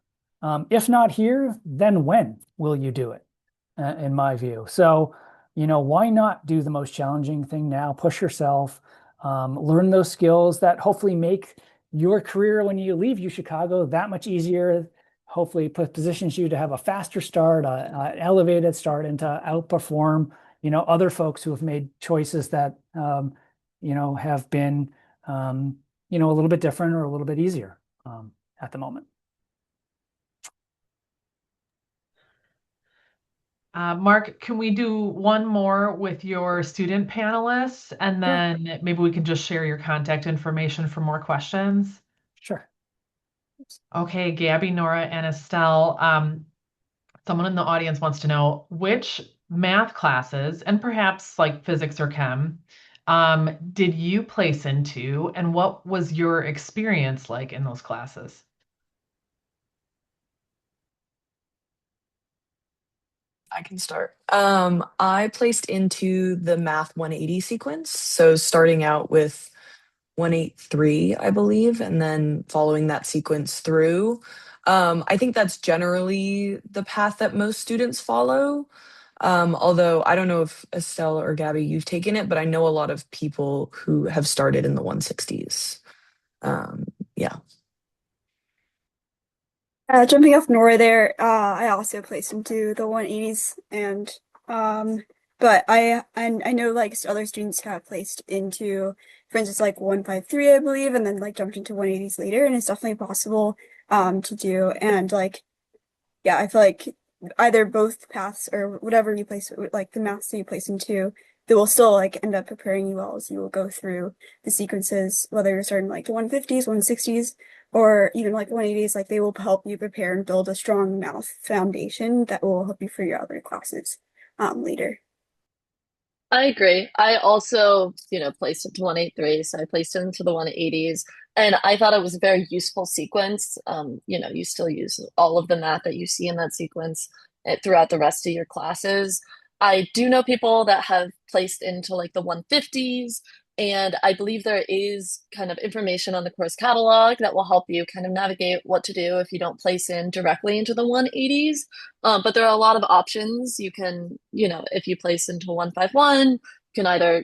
If not here, then when will you do it, in my view? So, why not do the most challenging thing now? Push yourself, learn those skills that hopefully make your career when you leave UChicago that much easier. Hopefully, positions you to have a faster start, an elevated start, and to outperform, other folks who have made choices that, have been, a little bit different or a little bit easier at the moment. Mark, can we do one more with your student panelists, and Sure. then maybe we can just share your contact information for more questions? Sure. Okay, Gabby, Nora, and Estelle, someone in the audience wants to know which math classes, and perhaps like physics or chem, did you place into, and what was your experience like in those classes? I can start. I placed into the Math 180 sequence. So starting out with 183, I believe, and then following that sequence through. I think that's generally the path that most students follow. Although I don't know if Estelle or Gabby, you've taken it, but I know a lot of people who have started in the 160s. Yeah. Jumping off Nora there, I also placed into the 180s but I know like other students have placed into, for instance, like 153, I believe, and then like jumped into 180s later, and it's definitely possible to do. And like, yeah, I feel like either both paths or whatever you place, like the maths that you place into, they will still like end up preparing you well as you will go through the sequences, whether you're starting like the 150s, 160s, or even like 180s, like they will help you prepare and build a strong math foundation that will help you for your other classes later. I agree. I also, placed into 183, so I placed it into the 180s, and I thought it was a very useful sequence. You still use all of the math that you see in that sequence throughout the rest of your classes. I do know people that have placed into like the 150s And I believe there is kind of information on the course catalog that will help you kind of navigate what to do if you don't place in directly into the 180s. But there are a lot of options. You can, if you place into 151, you can either,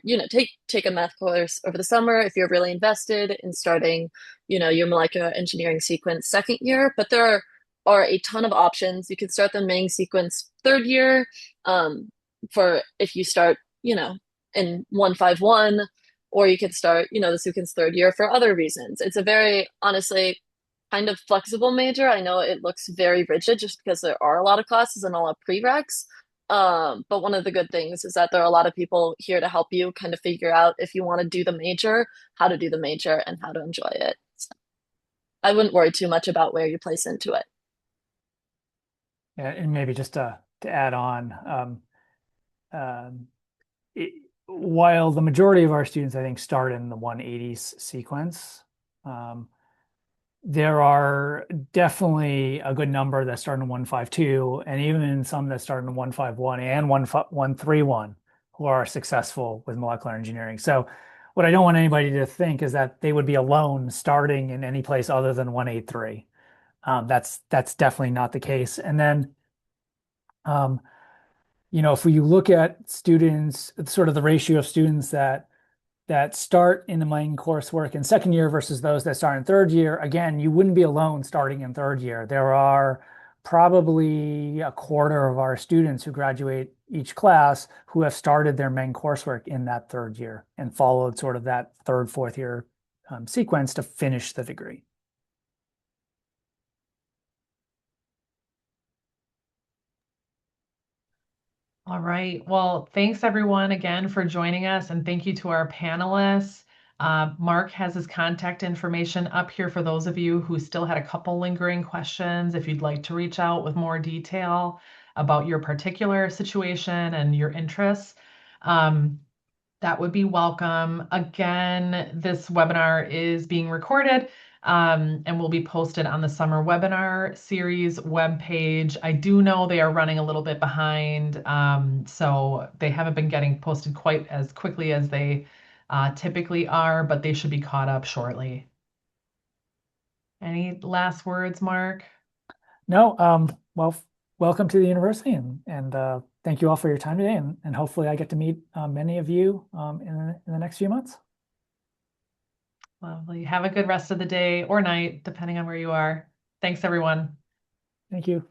take a math course over the summer if you're really invested in starting, your molecular engineering sequence second year. But there are a ton of options. You can start the MENG sequence third year for if you start, in 151, or you can start, the sequence third year for other reasons. It's a very, honestly, kind of flexible major. I know it looks very rigid just because there are a lot of classes and a lot of prereqs. But one of the good things is that there are a lot of people here to help you kind of figure out if you want to do the major, how to do the major, and how to enjoy it. So I wouldn't worry too much about where you place into it. Yeah, and maybe just to add on, while the majority of our students, I think, start in the 180s sequence, there are definitely a good number that start in 152, and even some that start in 151 and 131 who are successful with molecular engineering. So what I don't want anybody to think is that they would be alone starting in any place other than 183. That's definitely not the case. And then if we look at students, sort of the ratio of students that start in the MENG coursework in second year versus those that start in third year, again, you wouldn't be alone starting in third year. There are probably a quarter of our students who graduate each class who have started their MENG coursework in that third year and followed sort of that third, fourth year sequence to finish the degree. All right. Well, thanks everyone again for joining us, and thank you to our panelists. Mark has his contact information up here for those of you who still had a couple lingering questions. If you'd like to reach out with more detail about your particular situation and your interests, that would be welcome. Again, this webinar is being recorded and will be posted on the summer webinar series webpage. I do know they are running a little bit behind, so they haven't been getting posted quite as quickly as they typically are, but they should be caught up shortly. Any last words, Mark? No, well, welcome to the university, and thank you all for your time today, and hopefully I get to meet many of you in the next few months. Lovely. Have a good rest of the day or night, depending on where you are. Thanks, everyone. Thank you.